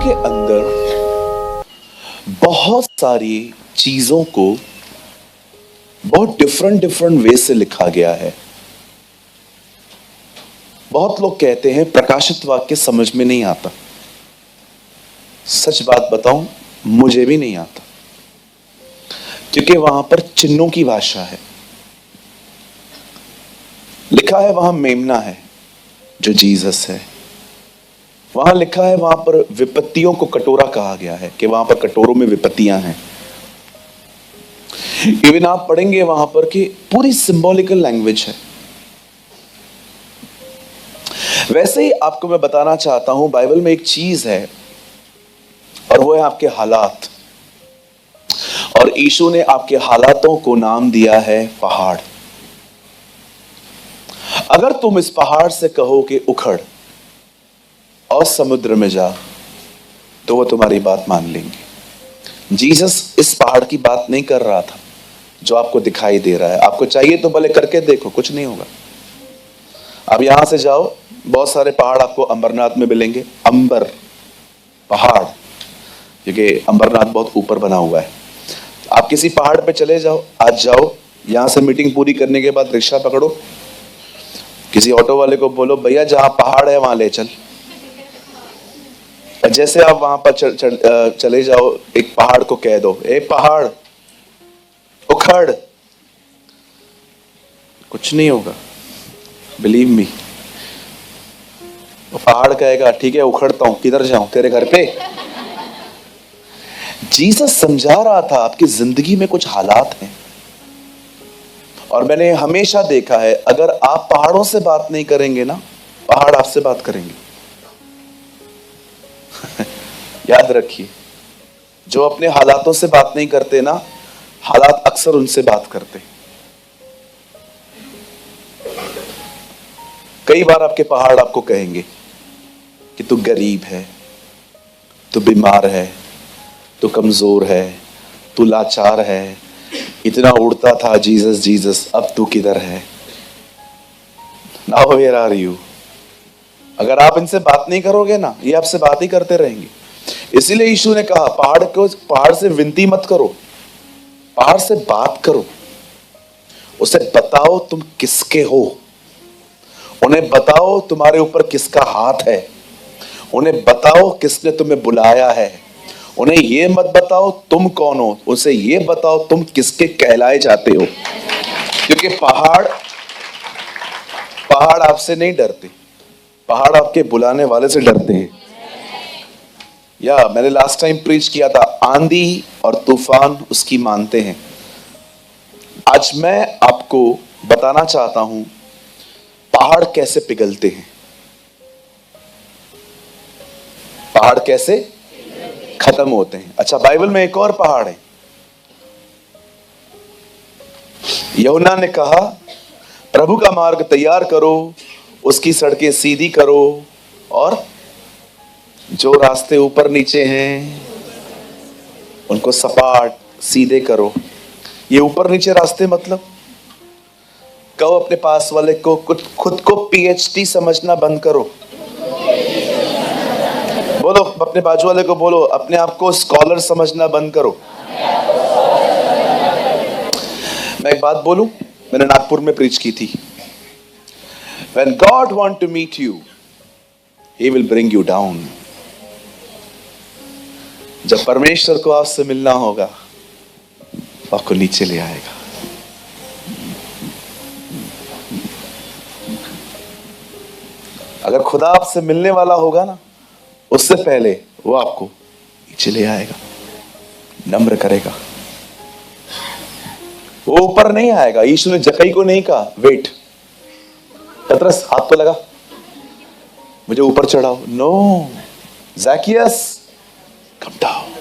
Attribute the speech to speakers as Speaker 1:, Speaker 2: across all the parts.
Speaker 1: के अंदर बहुत सारी चीजों को बहुत डिफरेंट वे से लिखा गया है। बहुत लोग कहते हैं प्रकाशित वाक्य समझ में नहीं आता। सच बात बताऊं, मुझे भी नहीं आता, क्योंकि वहां पर चिन्हों की भाषा है। लिखा है वहां मेमना है जो जीसस है। वहां लिखा है वहां पर विपत्तियों को कटोरा कहा गया है कि वहां पर कटोरों में विपत्तियां हैं। इवन आप पढ़ेंगे वहां पर कि पूरी सिंबॉलिकल लैंग्वेज है। वैसे ही आपको मैं बताना चाहता हूं, बाइबल में एक चीज है और वो है आपके हालात। और यीशु ने आपके हालातों को नाम दिया है पहाड़। अगर तुम इस पहाड़ से कहो कि उखड़ और समुद्र में जा, तो वो तुम्हारी बात मान लेंगे। जीसस इस पहाड़ की बात नहीं कर रहा था जो आपको दिखाई दे रहा है। आपको चाहिए तो भले करके देखो, कुछ नहीं होगा। अब यहां से जाओ, बहुत सारे पहाड़ आपको अंबरनाथ में मिलेंगे। अंबर पहाड़, क्योंकि अंबरनाथ बहुत ऊपर बना हुआ है। आप किसी पहाड़ पे चले जाओ, आज जाओ, यहां से मीटिंग पूरी करने के बाद रिक्शा पकड़ो, किसी ऑटो वाले को बोलो भैया जहां पहाड़ है वहां ले चल। जैसे आप वहां पर चले जाओ, एक पहाड़ को कह दो, ए पहाड़ उखड़, कुछ नहीं होगा। Believe me. पहाड़ कहेगा ठीक है उखड़ता हूं, किधर जाऊं, तेरे घर पे। जीसस समझा रहा था आपकी जिंदगी में कुछ हालात हैं, और मैंने हमेशा देखा है अगर आप पहाड़ों से बात नहीं करेंगे ना, पहाड़ आपसे बात करेंगे। याद रखिए, जो अपने हालातों से बात नहीं करते ना, हालात अक्सर उनसे बात करते। कई बार आपके पहाड़ आपको कहेंगे कि तू गरीब है, तू बीमार है, तू कमजोर है, तू लाचार है, इतना उड़ता था जीसस जीसस, अब तू किधर है। Now where are you. अगर आप इनसे बात नहीं करोगे ना, ये आपसे बात ही करते रहेंगे। इसीलिए यीशु ने कहा पहाड़ से विनती मत करो, पहाड़ से बात करो। उसे बताओ तुम किसके हो, उन्हें बताओ तुम्हारे ऊपर किसका हाथ है, उन्हें बताओ किसने तुम्हें बुलाया है। उन्हें यह मत बताओ तुम कौन हो, उसे ये बताओ तुम किसके कहलाए जाते हो। क्योंकि पहाड़ आपसे नहीं डरते, पहाड़ आपके बुलाने वाले से डरते हैं। या मैंने लास्ट टाइम प्रीच किया था, आंधी और तूफान उसकी मानते हैं। आज मैं आपको बताना चाहता हूं पहाड़ कैसे पिघलते हैं, पहाड़ कैसे खत्म होते हैं। अच्छा, बाइबल में एक और पहाड़ है। यूहन्ना ने कहा प्रभु का मार्ग तैयार करो, उसकी सड़कें सीधी करो, और जो रास्ते ऊपर नीचे हैं उनको सपाट सीधे करो। ये ऊपर नीचे रास्ते मतलब, कहो अपने पास वाले को, खुद को पीएचडी समझना बंद करो। बोलो अपने बाजू वाले को, बोलो अपने आप को स्कॉलर समझना बंद करो। मैं एक बात बोलूं, मैंने नागपुर में प्रीच की थी। When God want to meet you, He will bring you down. जब परमेश्वर को आपसे मिलना होगा, आपको नीचे ले आएगा। अगर खुदा आपसे मिलने वाला होगा ना, उससे पहले वो आपको नीचे ले आएगा, नम्र करेगा। वो ऊपर नहीं आएगा। यीशु ने जक्कई को नहीं कहा वेट, पतरस हाथ तो लगा, मुझे ऊपर चढ़ाओ। No, Zacchaeus come down.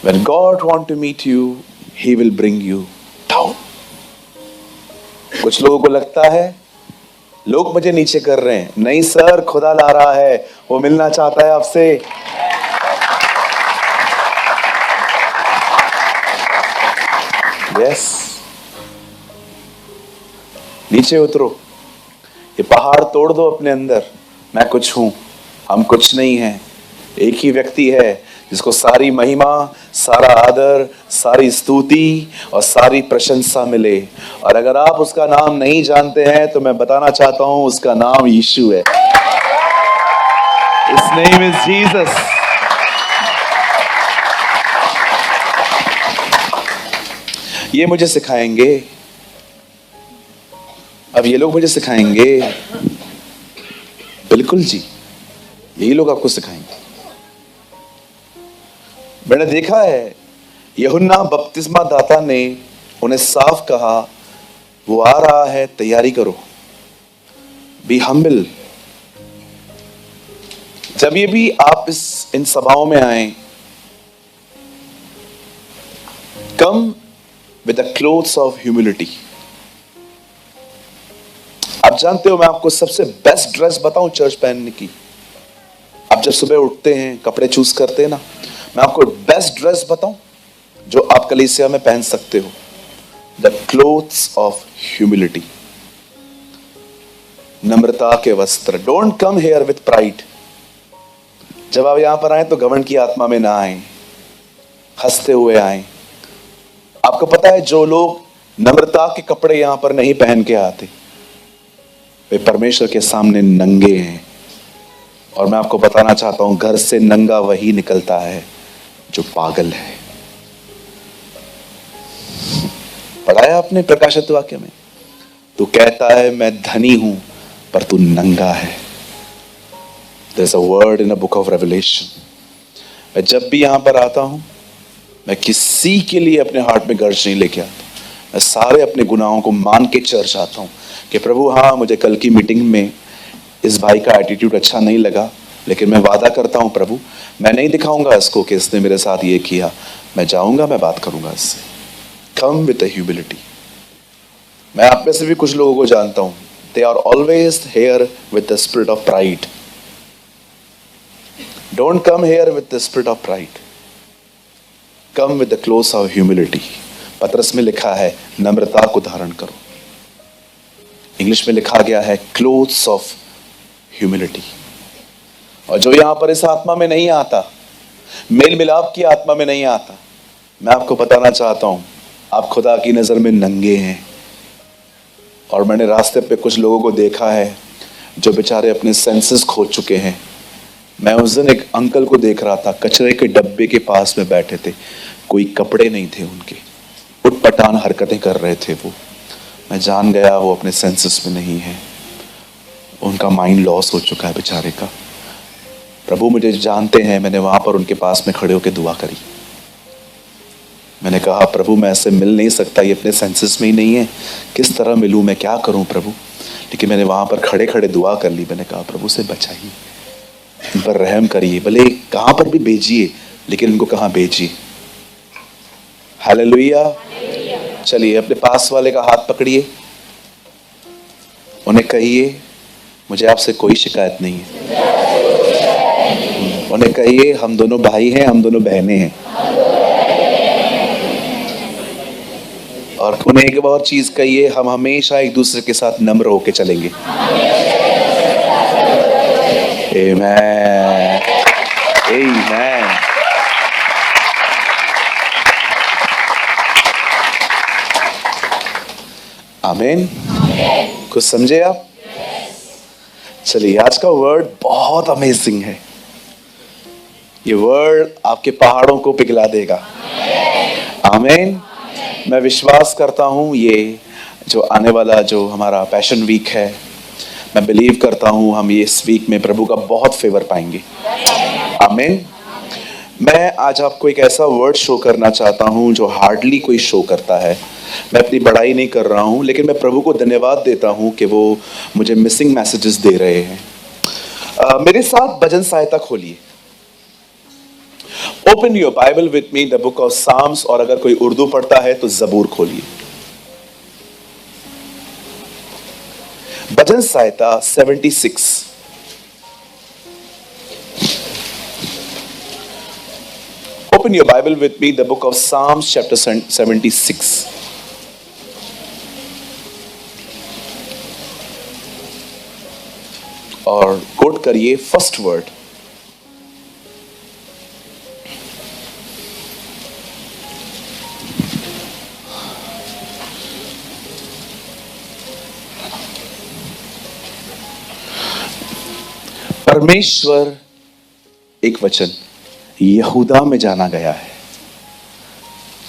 Speaker 1: When God want to meet you, He will bring you down. कुछ लोगों को लगता है लोग मुझे नीचे कर रहे हैं। नहीं सर, खुदा ला रहा है, वो मिलना चाहता है आपसे। यस, नीचे उतरो, ये पहाड़ तोड़ दो अपने अंदर। मैं कुछ हूं, हम कुछ नहीं हैं, एक ही व्यक्ति है जिसको सारी महिमा, सारा आदर, सारी स्तुति और सारी प्रशंसा मिले। और अगर आप उसका नाम नहीं जानते हैं तो मैं बताना चाहता हूं, उसका नाम यीशु है। His name is Jesus. ये मुझे सिखाएंगे, अब ये लोग मुझे सिखाएंगे, बिल्कुल जी, यही लोग आपको सिखाएंगे। मैंने देखा है यूहन्ना बपतिस्मा दाता ने उन्हें साफ कहा, वो आ रहा है, तैयारी करो, बी हम्बल। जब ये भी आप इन सभाओं में आए, कम with the clothes of humility. आप जानते हो मैं आपको सबसे बेस्ट ड्रेस बताऊं चर्च पहनने की। आप जब सुबह उठते हैं, कपड़े चूज करते हैं ना, मैं आपको बेस्ट ड्रेस बताऊं जो आप कलीसिया में पहन सकते हो, द क्लोथ्स ऑफ ह्यूमिलिटी, नम्रता के वस्त्र। Don't come hair with pride. जब आप यहां पर आए तो घमंड की आत्मा में ना आए, हंसते हुए आए। आपको पता है जो लोग नम्रता के कपड़े यहां पर नहीं पहन के आते, वे परमेश्वर के सामने नंगे हैं। और मैं आपको बताना चाहता हूं, घर से नंगा वही निकलता है जो पागल है। पढ़ाया आपने प्रकाशित वाक्य में, तू कहता है मैं धनी हूं पर तू नंगा है। There's a word in a book of Revelation. मैं जब भी यहां पर आता हूं, मैं किसी के लिए अपने हार्ट में गर्ज नहीं लेके आता। मैं सारे अपने गुनाहों को मान के चर्च आता हूं कि प्रभु, हाँ मुझे कल की मीटिंग में इस भाई का एटीट्यूड अच्छा नहीं लगा, लेकिन मैं वादा करता हूं प्रभु, मैं नहीं दिखाऊंगा इसको कि इसने मेरे साथ ये किया। मैं जाऊंगा, मैं बात करूंगा इससे। Come with humility. मैं आप में से भी कुछ लोगों को जानता हूं, they are always here with the spirit of pride. Don't come here with the spirit of pride, come with the clothes of humility. पतरस में लिखा है नम्रता को धारण करो, इंग्लिश में लिखा गया है क्लोथ्स ऑफ ह्यूमिलिटी। और जो यहां पर इस आत्मा में नहीं आता, मेल मिलाप की आत्मा में नहीं आता, मैं आपको बताना चाहता हूं, आप खुदा की नजर में नंगे हैं। और मैंने रास्ते पे कुछ लोगों को देखा है जो बेचारे अपने सेंसेस खो चुके हैं। मैं उस दिन एक अंकल को देख रहा था, कचरे के डब्बे के पास में बैठे थे, कोई कपड़े नहीं थे उनके, उटपटांग हरकतें कर रहे थे वो। मैं जान गया वो अपने सेंसेस में नहीं है, उनका माइंड लॉस हो चुका है बेचारे का। प्रभु मुझे जानते हैं, मैंने वहां पर उनके पास में खड़े होकर दुआ करी। मैंने कहा प्रभु मैं ऐसे मिल नहीं सकता, ये अपने सेंसेस में ही नहीं है, किस तरह मिलूं, मैं क्या करूं प्रभु। लेकिन मैंने वहां पर खड़े खड़े दुआ कर ली। मैंने कहा प्रभु से बचाइए, इन पर रहम करिए, भले कहां पर भी भेजिए, लेकिन इनको कहां भेजिए। हालेलुया। चलिए अपने पास वाले का हाथ पकड़िए, उन्हें कहिए मुझे आपसे कोई शिकायत नहीं है। उन्हें कहिए हम दोनों भाई हैं, हम दोनों बहनें हैं। और उन्हें एक और चीज कहिए, हम हमेशा एक दूसरे के साथ नम्र होके चलेंगे। आमेन, आमेन। आमेन। कुछ समझे आप? चलिए आज का वर्ड बहुत अमेजिंग है। ये वर्ड आपके पहाड़ों को पिघला देगा। आमेन। मैं विश्वास करता हूं ये जो आने वाला जो हमारा पैशन वीक है, मैं बिलीव करता हूं हम ये इस वीक में प्रभु का बहुत फेवर पाएंगे। आमीन। मैं आज आपको एक ऐसा वर्ड शो करना चाहता हूं जो हार्डली कोई शो करता है। मैं अपनी बड़ाई नहीं कर रहा हूं, लेकिन मैं प्रभु को धन्यवाद देता हूं कि वो मुझे मिसिंग मैसेजेस दे रहे हैं। मेरे साथ भजन सहायता खोलिए। Open your Bible with me the book of Psalms, और अगर कोई उर्दू पढ़ता है तो जबूर खोलिए। भजन सहायता 76। Open your Bible with me, the book of Psalms, chapter 76. और कोट करिए फर्स्ट वर्ड, परमेश्वर, एक वचन, यहूदा में जाना गया है।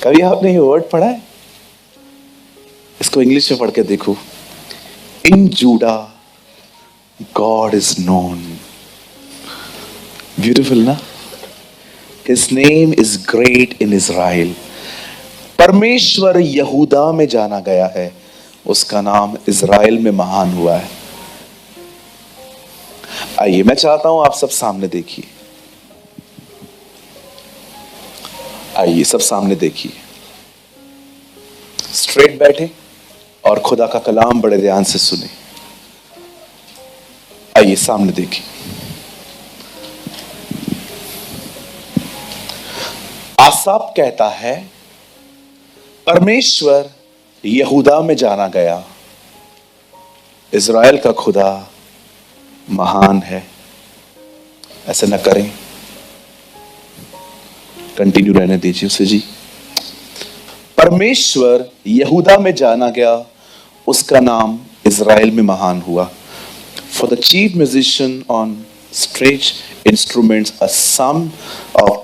Speaker 1: कभी आपने ये वर्ड पढ़ा है? इसको इंग्लिश में पढ़ के देखो। In Judah God is known. Beautiful ना? His name is great in Israel. परमेश्वर यहूदा में जाना गया है, उसका नाम इज़राइल में महान हुआ है। आइए, मैं चाहता हूं आप सब सामने देखिए। आइए सब सामने देखिए, स्ट्रेट बैठे और खुदा का कलाम बड़े ध्यान से सुने। आइए सामने देखिए। आसाफ कहता है, परमेश्वर यहूदा में जाना गया, इज़राइल का खुदा महान है। ऐसे न करें, कंटिन्यू रहने दीजिए उसे जी। परमेश्वर यहूदा में जाना गया, उसका नाम इज़राइल में महान हुआ। For the chief musician on stringed instruments, a psalm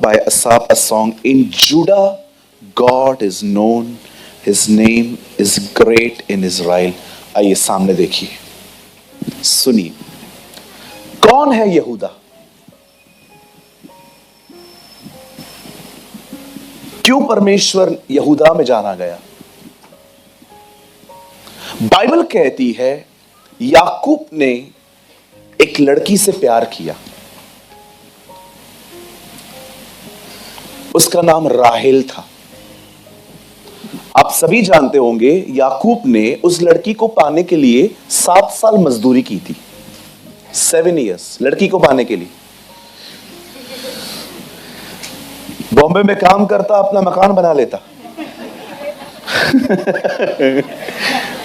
Speaker 1: by Asaph, a song. In Judah, God is known. His name is great in Israel. आइए सामने देखिए, सुनिए, कौन है यहूदा? क्यों परमेश्वर यहूदा में जाना गया? बाइबल कहती है याकूब ने एक लड़की से प्यार किया, उसका नाम राहेल था। आप सभी जानते होंगे याकूब ने उस लड़की को पाने के लिए 7 साल मजदूरी की थी। 7 years लड़की को पाने के लिए। बॉम्बे में काम करता, अपना मकान बना लेता।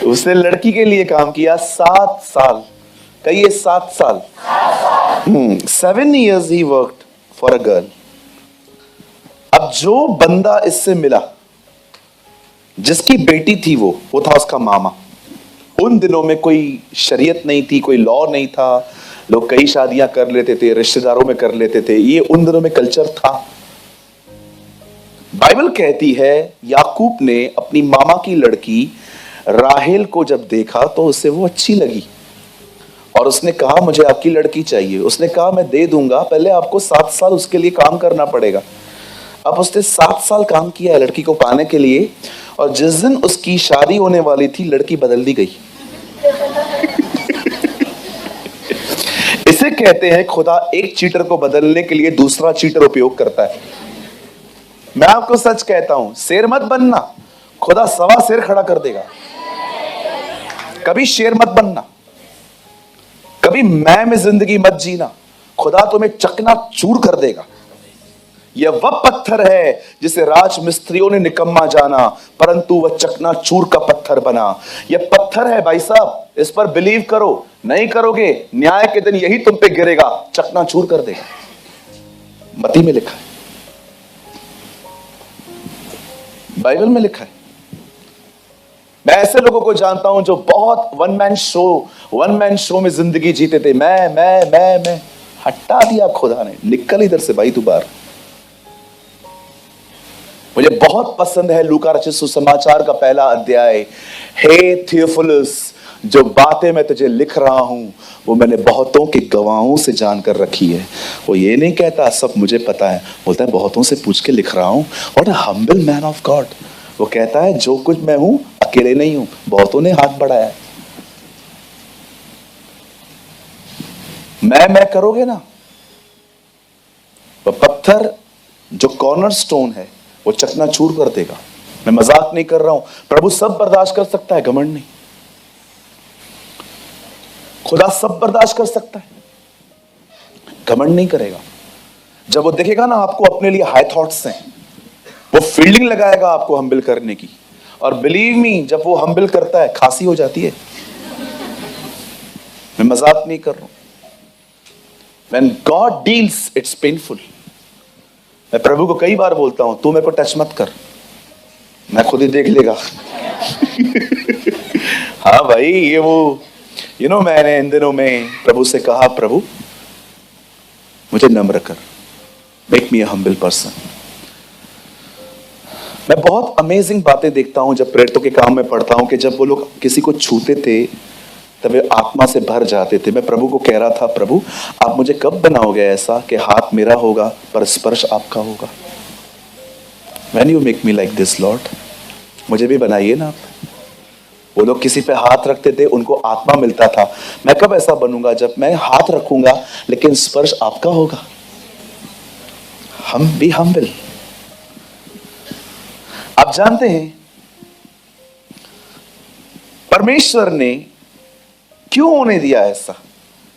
Speaker 1: उसने लड़की के लिए काम किया 7 साल। कहिए 7 साल। 7 years he worked for a girl। अब जो बंदा इससे मिला, जिसकी बेटी थी वो था उसका मामा। उन दिनों में कोई शरीयत नहीं थी, कोई लॉ नहीं था, लोग कई शादियां कर लेते थे, रिश्तेदारों में कर लेते थे, ये उन दिनों में कल्चर था। बाइबल कहती है याकूब ने अपनी मामा की लड़की राहेल को जब देखा तो उसे वो अच्छी लगी और उसने कहा मुझे आपकी लड़की चाहिए। उसने कहा मैं दे दूंगा, पहले आपको 7 साल उसके लिए काम करना पड़ेगा। अब उसने 7 साल काम किया है लड़की को पाने के लिए, और जिस दिन उसकी शादी होने वाली थी लड़की बदल दी गई। इसे कहते हैं खुदा एक चीटर को बदलने के लिए दूसरा चीटर उपयोग करता है। मैं आपको सच कहता हूं, शेर मत बनना, खुदा सवा शेर खड़ा कर देगा। कभी शेर मत बनना, कभी मैं में जिंदगी मत जीना, खुदा तुम्हें चकना चूर कर देगा। यह वह पत्थर है जिसे राजमिस्त्रियों ने निकम्मा जाना, परंतु वह चकना चूर का पत्थर बना। यह पत्थर है भाई साहब, इस पर बिलीव करो, नहीं करोगे न्याय के दिन यही तुम पे गिरेगा, चकना चूर कर देगा। मती में लिखा है, बाइबल में लिखा है। मैं ऐसे लोगों को जानता हूं जो बहुत वन मैन शो में जिंदगी जीते थे। मैं हटा दिया खुदा ने, निकल इधर से भाई तू बाहर। मुझे बहुत पसंद है लूका रचित सुसमाचार का पहला अध्याय। हे थियोफिलुस, जो बातें मैं तुझे लिख रहा हूं वो मैंने बहुतों के गवाहों से जानकर रखी है। वो ये नहीं कहता सब मुझे पता है, बोलता है बहुतों से पूछ के लिख रहा हूं। और हम्बल मैन ऑफ गॉड, वो कहता है जो कुछ मैं हूं अकेले नहीं हूं, बहुतों ने हाथ बढ़ाया है। मैं करोगे ना, वो पत्थर जो कॉर्नर स्टोन है वो चकनाचूर कर देगा। मैं मजाक नहीं कर रहा हूं। प्रभु सब बर्दाश्त कर सकता है, घमंड नहीं। खुदा सब बर्दाश्त कर सकता है, घमंड नहीं करेगा। जब वो देखेगा ना आपको अपने लिए हाई थॉट्स हैं, वो फील्डिंग लगाएगा आपको हम्बल करने की। और बिलीव मी, जब वो हम्बल करता है खांसी हो जाती है। मैं मजाक नहीं कर रहा हूं। When God deals, it's painful। मैं प्रभु को कई बार बोलता हूं तू मेरे को टच मत कर, मैं खुद ही देख लेगा। हाँ भाई, ये वो मैंने इन दिनों में प्रभु से कहा, प्रभु मुझे नम्र कर, make me a humble person. मैं बहुत अमेजिंग बातें देखता हूं जब प्रेरितों के काम में पढ़ता हूं कि जब वो लोग किसी को छूते थे तब वे आत्मा से भर जाते थे। मैं प्रभु को कह रहा था, प्रभु आप मुझे कब बनाओगे ऐसा कि हाथ मेरा होगा पर स्पर्श आपका होगा। When you make me like this Lord, मुझे भी बनाइए ना आप। वो लोग किसी पे हाथ रखते थे, उनको आत्मा मिलता था। मैं कब ऐसा बनूंगा जब मैं हाथ रखूंगा लेकिन स्पर्श आपका होगा। हम भी हम्बल। आप जानते हैं परमेश्वर ने क्यों होने दिया ऐसा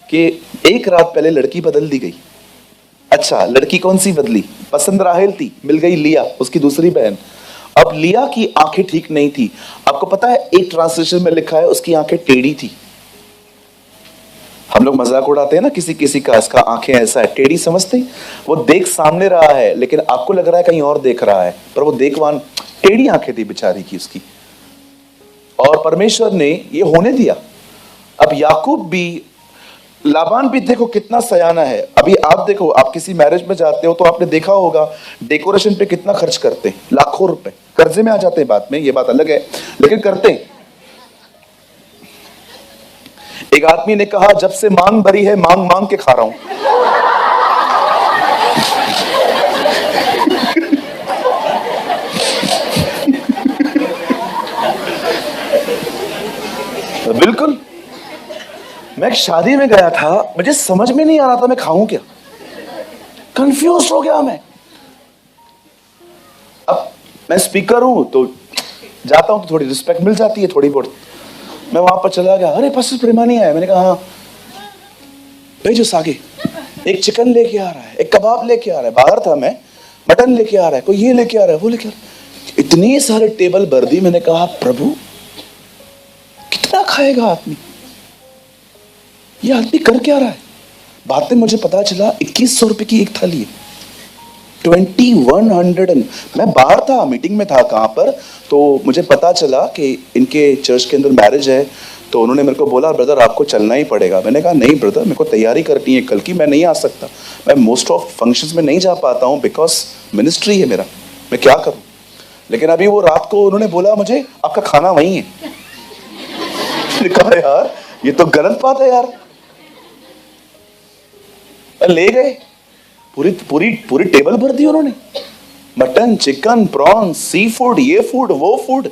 Speaker 1: कि एक रात पहले लड़की बदल दी गई। अच्छा, लड़की कौन सी बदली? पसंद राहेल थी, मिल गई लिया, उसकी दूसरी बहन। अब लिया की आंखें ठीक नहीं थी। आपको पता है एक ट्रांसलेशन में लिखा है उसकी आंखें टेढ़ी थी। हम लोग मजाक उड़ाते हैं ना किसी किसी का, इसका आंखें ऐसा है, टेढ़ी समझते। वो देख सामने रहा है लेकिन आपको लग रहा है कहीं और देख रहा है, पर वो देखवान टेढ़ी आंखें थी बेचारी की उसकी। और परमेश्वर ने ये होने दिया। अब याकूब भी, लाबान भी देखो कितना सयाना है। अभी आप देखो, आप किसी मैरिज में जाते हो तो आपने देखा होगा डेकोरेशन पे कितना खर्च करते हैं, लाखों रुपए। कर्जे में आ जाते हैं बाद में, ये बात अलग है, लेकिन करते हैं। एक आदमी ने कहा, जब से मांग भरी है मांग मांग के खा रहा हूं। बिल्कुल। मैं एक शादी में गया था, मुझे समझ में नहीं आ रहा था मैं खाऊं क्या, कंफ्यूज हो गया मैं। अब मैं स्पीकर हूं तो जाता हूं तो थोड़ी रिस्पेक्ट मिल जाती है थोड़ी बहुत। मैं वहां पर चला गया, अरे पास्टर प्रेमानी आया। मैंने कहा हाँ भेजो सागे, एक चिकन लेके आ रहा है, एक कबाब लेके आ रहा है, बाहर था मैं, मटन लेके आ रहा है, कोई ये लेके आ रहा है, वो लेके आ रहा है। इतनी सारे टेबल भर दी। मैंने कहा प्रभु कितना खाएगा आदमी, ये आदमी कर क्या रहा है। बाद में मुझे पता चला 2100 रुपए की एक थाली है, 2100। मैं बाहर था, मीटिंग में था कहां पर, तो मुझे पता चला कि इनके चर्च के अंदर मैरिज है। तो उन्होंने मेरे को बोला, ब्रदर आपको चलना ही पड़ेगा। मैंने कहा नहीं ब्रदर, मेरे को तैयारी करनी है कल की, मैं नहीं आ सकता। मैं मोस्ट ऑफ फंक्शंस में नहीं जा पाता हूं बिकॉज मिनिस्ट्री है मेरा, मैं क्या करूं। लेकिन अभी वो रात को उन्होंने बोला मुझे आपका खाना वहीं है। मैंने कहा यार ये तो गलत बात है यार। ले गए, पूरी पूरी पूरी टेबल भर दी उन्होंने, mutton, chicken, prawns, sea food, ये फूड, वो फूड।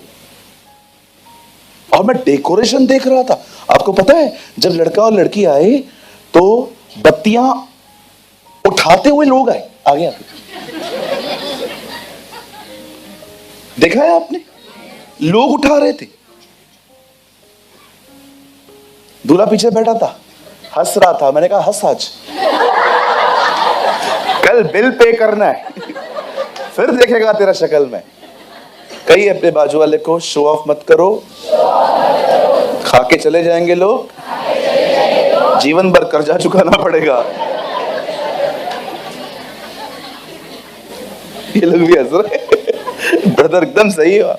Speaker 1: और मैं डेकोरेशन देख रहा था। आपको पता है जब लड़का और लड़की आए तो बत्तियां उठाते हुए लोग आए आगे आगे। देखा है आपने, लोग उठा रहे थे। दूल्हा पीछे बैठा था, हंस रहा था। मैंने कहा हंस, आज कल बिल पे करना है, फिर देखेगा तेरा शक्ल में। कहीं अपने बाजू वाले को शो ऑफ मत करो, खा के चले जाएंगे लोग, जीवन भर कर्जा चुकाना पड़ेगा। ये लोग भी हंस रहे। ब्रदर एकदम सही है।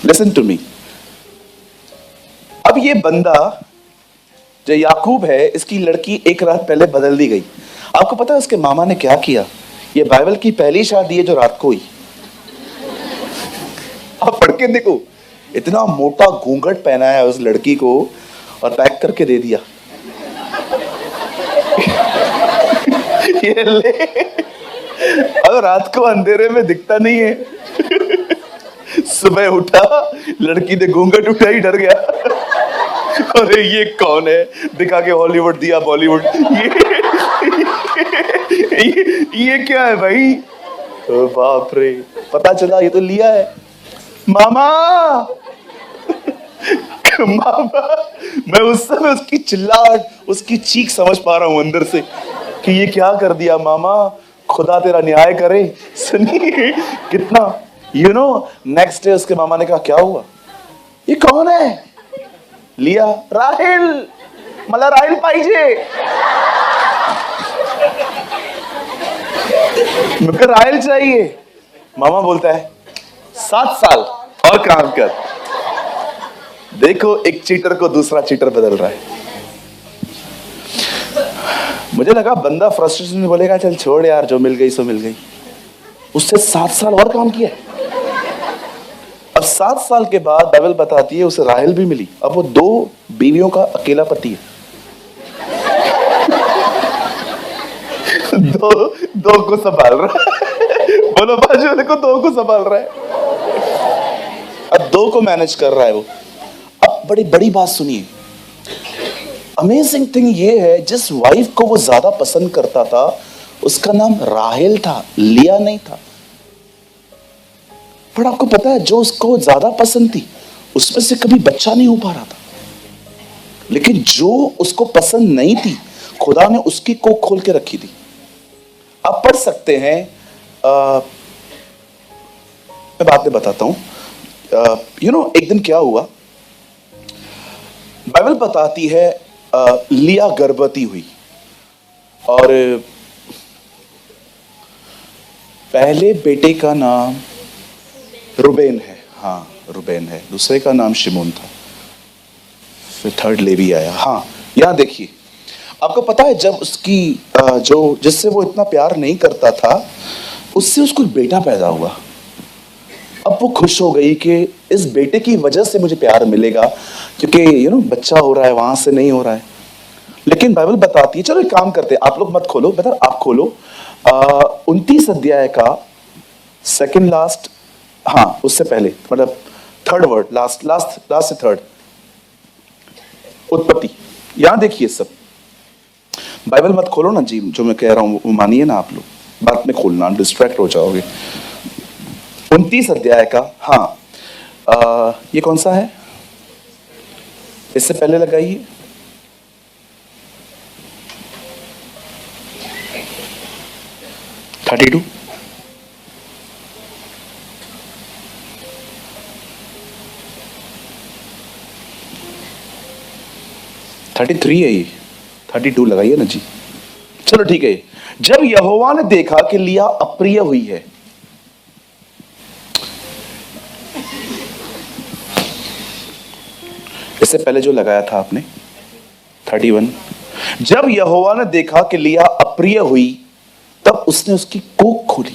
Speaker 1: Listen to me. अब ये बंदा जो याकूब है, इसकी लड़की एक रात पहले बदल दी गई। आपको पता है उसके मामा ने क्या किया? ये बाइबल की पहली शादी है जो रात को हुई। आप पढ़ के देखो, इतना मोटा घूंघट पहना है उस लड़की को और पैक करके दे दिया। ये ले, अब रात को अंधेरे में दिखता नहीं है। सुबह उठा, लड़की ने घूंघट उठाई, डर गया, अरे ये कौन है, दिखा के हॉलीवुड दिया बॉलीवुड। ये क्या है भाई? ओ बाप रे, पता चला ये तो लिया है। मामा मामा, मैं उस समय उसकी चिल्लाहट, उसकी चीख समझ पा रहा हूं अंदर से कि ये क्या कर दिया मामा, खुदा तेरा न्याय करे। सुनिए कितना, यू नो, नेक्स्ट डे उसके मामा ने कहा क्या हुआ, ये कौन है? लिया, राहेल, मला राहेल पाहिजे। मुझे राहेल चाहिए। मामा बोलता है 7 साल और काम कर। देखो एक चीटर को दूसरा चीटर बदल रहा है। मुझे लगा बंदा फ्रस्ट्रेशन में बोलेगा चल छोड़ यार, जो मिल गई सो मिल गई। उससे 7 साल और काम किया। अब 7 साल के बाद बाइबल बताती है उसे राहेल भी मिली। अब वो 2 बीवियों का अकेला पति है। दो को संभाल रहा है। बोलो बाजू वाले को, 2 को संभाल रहा है। अब 2 को मैनेज कर रहा है वो। अब बड़ी बड़ी बात सुनिए, अमेजिंग थिंग ये है, जिस वाइफ को वो ज्यादा पसंद करता था उसका नाम राहेल था, लिया नहीं था। पर आपको पता है जो उसको ज्यादा पसंद थी उसमें से कभी बच्चा नहीं हो पा रहा था। लेकिन जो उसको पसंद नहीं थी खुदा ने उसकी कोख खोल के रखी थी। आप पढ़ सकते हैं, मैं बाद में बताता हूं। एक दिन क्या हुआ, बाइबल बताती है लिया गर्भवती हुई और पहले बेटे का नाम रुबेन है। हाँ रुबेन है। दूसरे का नाम शिमोन था। फिर थर्ड लेवी आया। हाँ यहां देखिए, आपको पता है जब उसकी जो जिससे वो इतना प्यार नहीं करता था उससे उसको बेटा पैदा हुआ। अब वो खुश हो गई कि इस बेटे की वजह से मुझे प्यार मिलेगा, क्योंकि बच्चा हो रहा है, वहां से नहीं हो रहा है। लेकिन बाइबल बताती है, चलो एक काम करते हैं, आप लोग मत खोलो, बेटा आप खोलो 29 अध्याय का सेकंड लास्ट, हाँ उससे पहले, मतलब थर्ड वर्ड, लास्ट से थर्ड, उत्पत्ति। यहां देखिए सब, बाइबल मत खोलो ना जी, जो मैं कह रहा हूं वो मानिए ना आप लोग, बात में खोलना, डिस्ट्रैक्ट हो जाओगे। 29 अध्याय का, हाँ ये कौन सा है, इससे पहले लगाइए, (32) 33 है ये, 32 लगाइए ना जी। चलो ठीक है। जब यहोवा ने देखा कि लिया अप्रिय हुई है, इससे पहले जो लगाया था आपने 31, जब यहोवा ने देखा कि लिया अप्रिय हुई तब उसने उसकी कोख खोली,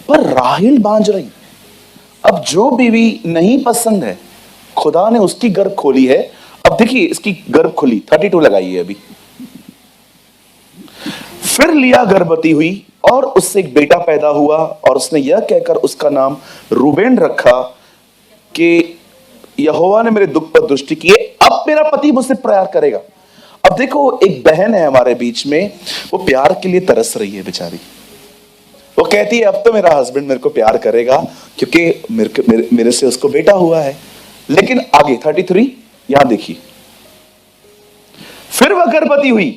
Speaker 1: पर राहेल बांझ रही। अब जो बीवी नहीं पसंद है खुदा ने उसकी गर्भ खोली है। अब देखिए इसकी गर्भ खुली, 32 लगाइए अभी। फिर लिया गर्भवती हुई और उससे एक बेटा पैदा हुआ और उसने यह कहकर उसका नाम रूबेन रखा कि यहोवा ने मेरे दुख पर दृष्टि की, अब मेरा पति मुझसे प्यार करेगा। अब देखो एक बहन है हमारे बीच में, वो प्यार के लिए तरस रही है बेचारी। वो कहती है अब तो मेरा हस्बैंड मेरे को प्यार करेगा क्योंकि मेरे से उसको बेटा हुआ है। लेकिन आगे 33 यहां देखिए, फिर वह गर्भवती हुई,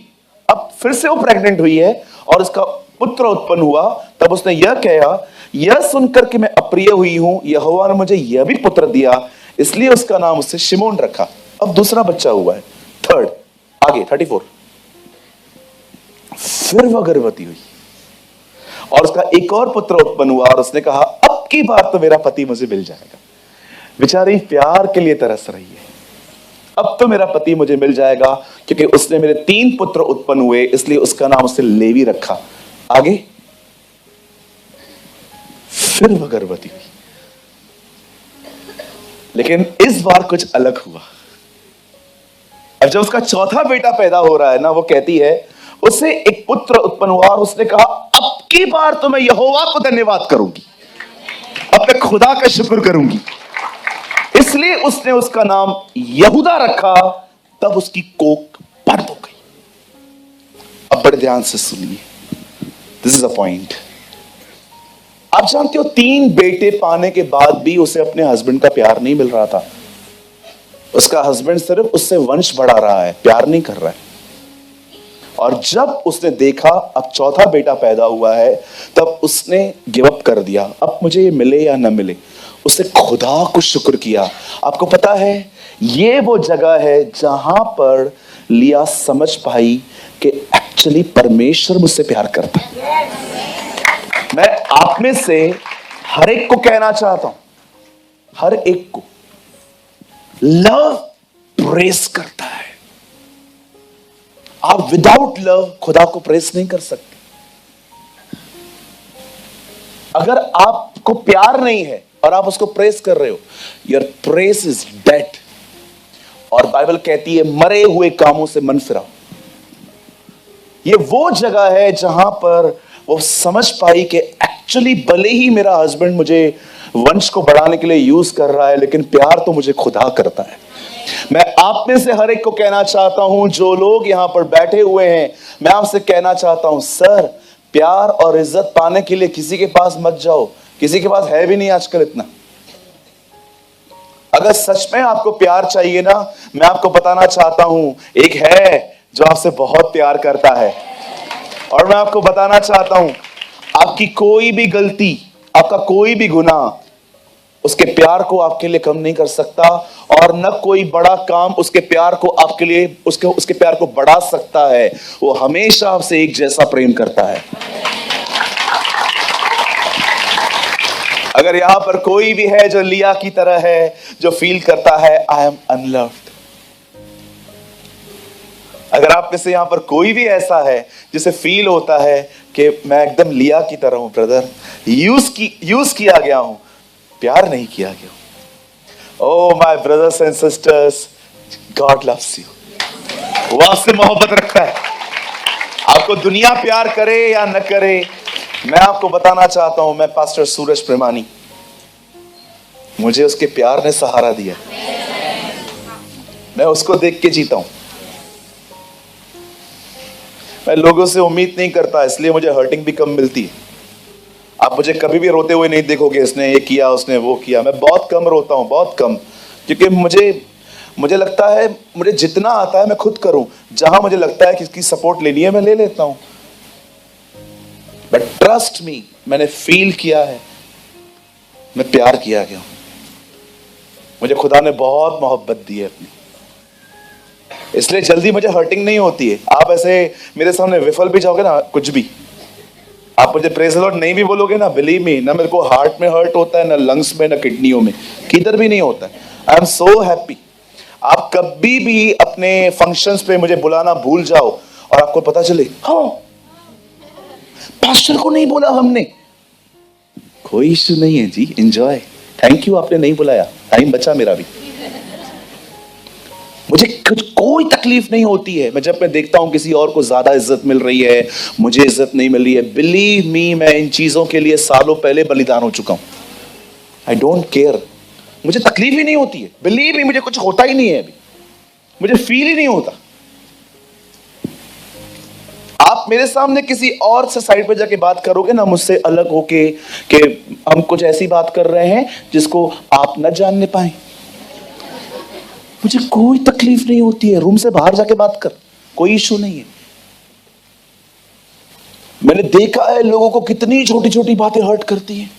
Speaker 1: अब फिर से वो प्रेग्नेंट हुई है और उसका पुत्र उत्पन्न हुआ। तब उसने यह कहा, यह सुनकर कि मैं अप्रिय हुई हूं, यहोवा ने मुझे यह भी पुत्र दिया, इसलिए उसका नाम उससे शिमोन रखा। अब दूसरा बच्चा हुआ है, थर्ड, आगे 34। फिर वह गर्भवती हुई और उसका एक और पुत्र उत्पन्न हुआ और उसने कहा अब की बार तो मेरा पति मुझे मिल जाएगा। बेचारी प्यार के लिए तरस रही है, अब तो मेरा पति मुझे मिल जाएगा क्योंकि उसने मेरे 3 पुत्र उत्पन्न हुए, इसलिए उसका नाम उसने लेवी रखा। आगे, फिर वह गर्भवती हुई, लेकिन इस बार कुछ अलग हुआ। अब जब उसका चौथा बेटा पैदा हो रहा है ना, वो कहती है उसे एक पुत्र उत्पन्न हुआ और उसने कहा अब की बार तो मैं यहोवा को धन्यवाद करूंगी, अब मैं खुदा का शुक्र करूंगी, इसलिए उसने उसका नाम यहूदा रखा। तब उसकी कोख बंद हो गई। अब बड़े ध्यान से सुनिए, दिस इज अ पॉइंट। आप जानते हो 3 बेटे पाने के बाद भी उसे अपने हस्बैंड का प्यार नहीं मिल रहा था। उसका हस्बैंड सिर्फ उससे वंश बढ़ा रहा है, प्यार नहीं कर रहा है। और जब उसने देखा अब चौथा बेटा पैदा हुआ है, तब उसने गिव अप कर दिया, अब मुझे ये मिले या ना मिले। उसने खुदा को शुक्र किया। आपको पता है ये वो जगह है जहां पर लिया समझ पाई कि एक्चुअली परमेश्वर मुझसे प्यार करता है। मैं आप में से हर एक को कहना चाहता हूं, हर एक को, लव प्रेस करता है। आप विदाउट लव खुदा को प्रेस नहीं कर सकते। अगर आपको प्यार नहीं है और आप उसको प्रेस कर रहे हो, योर प्रेस इज डेड। और बाइबल कहती है मरे हुए कामों से मन फिराओ। ये वो जगह है जहां पर वो समझ पाई कि एक्चुअली भले ही मेरा हस्बैंड मुझे वंश को बढ़ाने के लिए यूज कर रहा है, लेकिन प्यार तो मुझे खुदा करता है। मैं आप में से हर एक को कहना चाहता हूं, जो लोग यहां पर बैठे हुए हैं, मैं आपसे कहना चाहता हूं, सर प्यार और इज्जत पाने के लिए किसी के पास मत जाओ। किसी के पास है भी नहीं आजकल इतना। अगर सच में आपको प्यार चाहिए ना, मैं आपको बताना चाहता हूं, एक है जो आपसे बहुत प्यार करता है। और मैं आपको बताना चाहता हूं, आपकी कोई भी गलती, आपका कोई भी गुनाह उसके प्यार को आपके लिए कम नहीं कर सकता, और न कोई बड़ा काम उसके प्यार को आपके लिए उसके प्यार को बढ़ा सकता है। वो हमेशा आपसे एक जैसा प्रेम करता है। अगर यहां पर कोई भी है जो लिया की तरह है, जो फील करता है आई एम अनलव्ड, अगर आप में से यहां पर कोई भी ऐसा है जिसे फील होता है कि मैं एकदम लिया की तरह हूं, ब्रदर, यूज किया गया हूं, प्यार नहीं किया गया। Oh my brothers and sisters, God loves you. वो आपसे मोहब्बत रखता है। आपको दुनिया प्यार करे या न करे, मैं आपको बताना चाहता हूं, मैं पास्टर सूरज प्रेमानी, मुझे उसके प्यार ने सहारा दिया। मैं उसको देख के जीता हूं। मैं लोगों से उम्मीद नहीं करता, इसलिए मुझे हर्टिंग भी कम मिलती है। आप मुझे कभी भी रोते हुए नहीं देखोगे, इसने ये किया उसने वो किया। मैं बहुत कम रोता हूं, बहुत कम, क्योंकि मुझे लगता है मुझे जितना आता है मैं खुद करूं। जहां मुझे लगता है किसकी सपोर्ट लेनी है मैं ले लेता हूं। बट ट्रस्ट मी, मैंने फील किया है, मैं प्यार किया गया हूं। मुझे खुदा ने बहुत मोहब्बत दी है अपनी, इसलिए जल्दी मुझे हर्टिंग नहीं होती है। आप ऐसे मेरे सामने विफल भी जाओगे ना, कुछ भी आप मुझे प्रेज द लॉर्ड नहीं भी बोलोगे ना, बिलीव मी, ना मेरे को हार्ट में हर्ट होता है, ना लंग्स में, ना किडनियों में, किधर भी नहीं होता है। I am so happy. आप कभी भी अपने फंक्शंस पे मुझे बुलाना भूल जाओ और आपको पता चले हाँ पास्टर को नहीं बोला हमने, कोई इश्यू नहीं है जी, एंजॉय, थैंक यू आपने नहीं बुलाया, टाइम बचा मेरा भी। मुझे कुछ कोई तकलीफ नहीं होती है। मैं जब मैं देखता हूं किसी और को ज्यादा इज्जत मिल रही है, मुझे इज्जत नहीं मिल रही है, बिलीव मी, मैं इन चीजों के लिए सालों पहले बलिदान हो चुका हूं। आई डोंट केयर, मुझे तकलीफ ही नहीं होती है। बिलीव मी, मुझे कुछ होता ही नहीं है अभी, मुझे फील ही नहीं होता। आप मेरे सामने किसी और से साइड पे जाके बात करोगे ना, मुझसे अलग होके कि हम कुछ ऐसी बात कर रहे हैं जिसको आप न जानने पाए, मुझे कोई तकलीफ नहीं होती है। रूम से बाहर जाके बात कर, कोई इशू नहीं है। मैंने देखा है लोगों को कितनी छोटी छोटी बातें हर्ट करती हैं,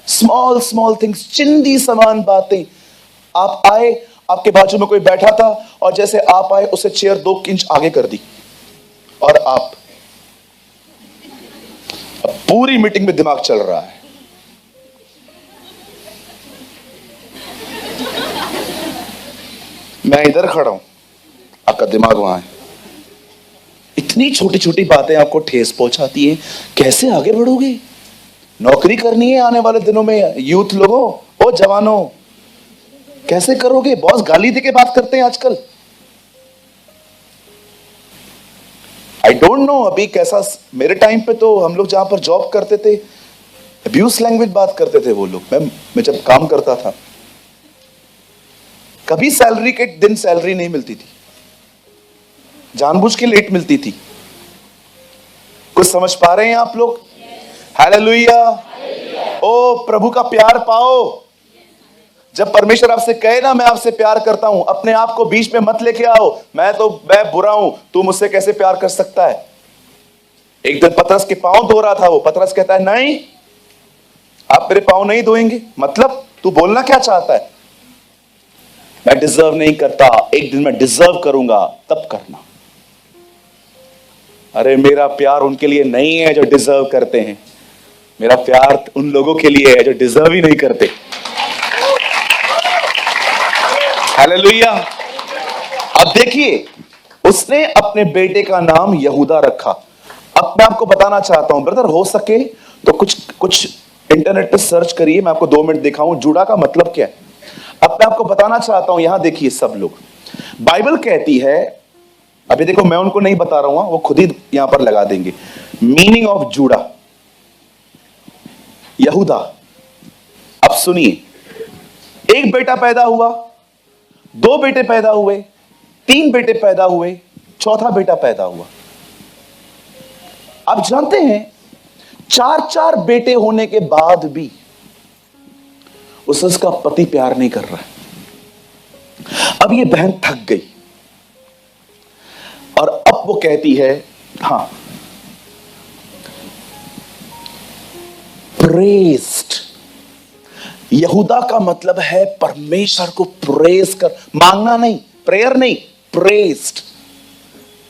Speaker 1: स्मॉल स्मॉल थिंग्स, चिंदी समान बातें। आप आए, आपके बाजू में कोई बैठा था और जैसे आप आए उसे चेयर 2 इंच आगे कर दी, और आप अब पूरी मीटिंग में दिमाग चल रहा है, मैं इधर खड़ा हूं, आपका दिमाग वहां है। इतनी छोटी छोटी बातें आपको ठेस पहुंचाती हैं। कैसे आगे बढ़ोगे? नौकरी करनी है आने वाले दिनों में, यूथ लोगों, ओ जवानों, कैसे करोगे? बॉस गाली दे के बात करते हैं आजकल। आई डोंट नो अभी कैसा, मेरे टाइम पे तो हम लोग जहां पर जॉब करते थे अब्यूज लैंग्वेज बात करते थे वो लोग। मैं जब काम करता था, कभी सैलरी के दिन सैलरी नहीं मिलती थी, जानबूझ के लेट मिलती थी। कुछ समझ पा रहे हैं आप लोग? हालेलुया। ओ प्रभु का प्यार पाओ। जब परमेश्वर आपसे कहे ना मैं आपसे प्यार करता हूं, अपने आप को बीच में मत लेके आओ, मैं बुरा हूं, तू मुझसे कैसे प्यार कर सकता है। एक दिन पतरस के पांव धो रहा था वो, पतरस कहता है नहीं, आप मेरे पांव नहीं धोएंगे, मतलब तू बोलना क्या चाहता है? मैं डिजर्व नहीं करता, एक दिन मैं डिजर्व करूंगा, तब करना। अरे मेरा प्यार उनके लिए नहीं है जो डिजर्व करते हैं, मेरा प्यार उन लोगों के लिए है जो डिजर्व ही नहीं करते। हालेलुया। अब देखिए उसने अपने बेटे का नाम यहूदा रखा। अब मैं आपको बताना चाहता हूं ब्रदर, हो सके तो कुछ इंटरनेट पे सर्च करिए, मैं आपको 2 मिनट दिखाऊं जुड़ा का मतलब क्या है। अब मैं आपको बताना चाहता हूं, यहां देखिए सब लोग, बाइबल कहती है, अभी देखो मैं उनको नहीं बता रहा हूं, वो खुद ही यहां पर लगा देंगे, मीनिंग ऑफ जुड़ा, यहूदा। अब सुनिए, एक बेटा पैदा हुआ, 2 बेटे पैदा हुए, 3 बेटे पैदा हुए, चौथा बेटा पैदा हुआ। आप जानते हैं 4 बेटे होने के बाद भी उसका पति प्यार नहीं कर रहा है। अब ये बहन थक गई और अब वो कहती है, हां, प्रेस्ड, यहूदा का मतलब है परमेश्वर को प्रेस कर, मांगना नहीं, प्रेयर नहीं, प्रेस्ड,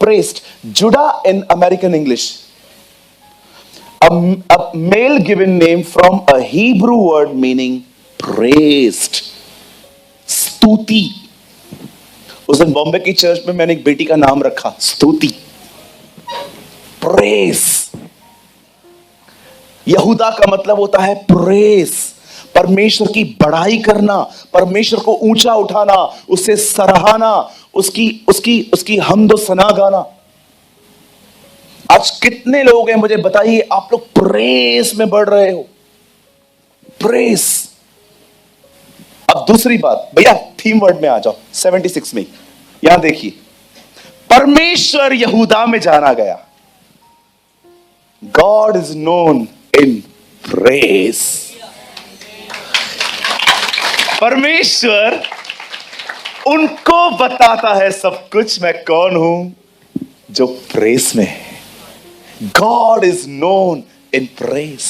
Speaker 1: प्रेस्ड। जुड़ा in American English, a male given name from a Hebrew word meaning praised, स्तुति। उस दिन बॉम्बे की चर्च में मैंने एक बेटी का नाम रखा स्तुति, प्रेस। यहूदा का मतलब होता है प्रेस, परमेश्वर की बड़ाई करना, परमेश्वर को ऊंचा उठाना, उसे सराहना, उसकी हमदो सना गाना। आज कितने लोग हैं मुझे बताइए, आप लोग प्रेस में बढ़ रहे हो, प्रेस। अब दूसरी बात, भैया थीम वर्ड में आ जाओ, 76 में यहां देखिए, परमेश्वर यहूदा में जाना गया, God is known in press. परमेश्वर उनको बताता है सब कुछ, मैं कौन हूं जो प्रेस में है। God is known in press.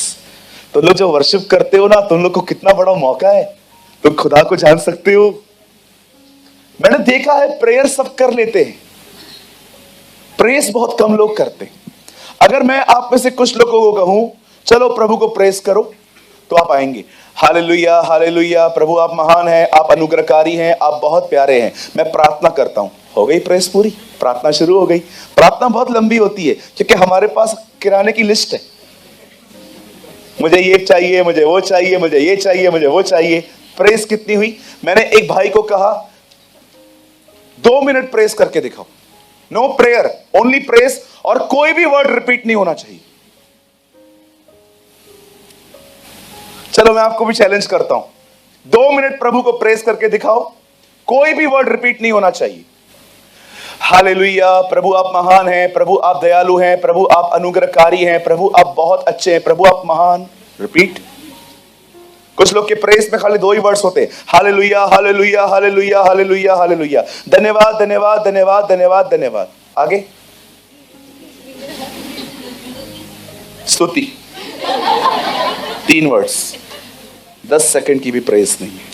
Speaker 1: तो लोग जो वर्शिप करते हो ना, तुम लोग को कितना बड़ा मौका है, तुम खुदा को जान सकते हो। मैंने देखा है प्रेयर सब कर लेते हैं, प्रेस बहुत कम लोग करते हैं। अगर मैं आप में से कुछ लोगों को कहूं चलो प्रभु को प्रेस करो, तो आप आएंगे, हालेलुया हालेलुया, प्रभु आप महान हैं, आप अनुग्रहकारी हैं, आप बहुत प्यारे हैं, मैं प्रार्थना करता हूं। हो गई प्रेस पूरी, प्रार्थना शुरू हो गई। प्रार्थना बहुत लंबी होती है क्योंकि हमारे पास किराने की लिस्ट है, मुझे ये चाहिए, मुझे वो चाहिए, मुझे ये चाहिए, मुझे वो चाहिए। प्रेस कितनी हुई? मैंने एक भाई को कहा 2 मिनट प्रेस करके दिखाओ, नो प्रेयर, ओनली प्रेस, और कोई भी वर्ड रिपीट नहीं होना चाहिए। चलो मैं आपको भी चैलेंज करता हूं, 2 मिनट प्रभु को प्रेस करके दिखाओ, कोई भी वर्ड रिपीट नहीं होना चाहिए। हालेलुया, प्रभु आप महान हैं, प्रभु आप दयालु हैं, प्रभु आप अनुग्रहकारी हैं, प्रभु आप बहुत अच्छे हैं, प्रभु आप महान। रिपीट। कुछ लोग के प्रेस में खाली 2 ही वर्ड्स होते हैं, hallelujah hallelujah hallelujah hallelujah hallelujah, धन्यवाद धन्यवाद धन्यवाद धन्यवाद धन्यवाद। आगे स्तुति, 3 वर्ड्स, 10 सेकंड की भी प्रेस नहीं है।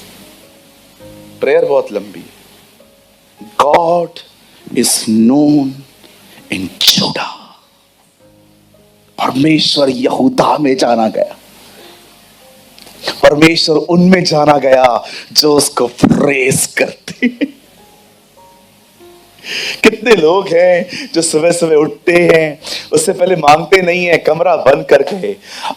Speaker 1: प्रेयर बहुत लंबी है। गॉड इज नोन इन जुड़ा, परमेश्वर यहूदा में जाना गया, परमेश्वर उनमें जाना गया जो उसको प्रेस करते हैं। कितने लोग हैं जो सुबह सुबह उठते हैं, उससे पहले मांगते नहीं है, कमरा बंद करके,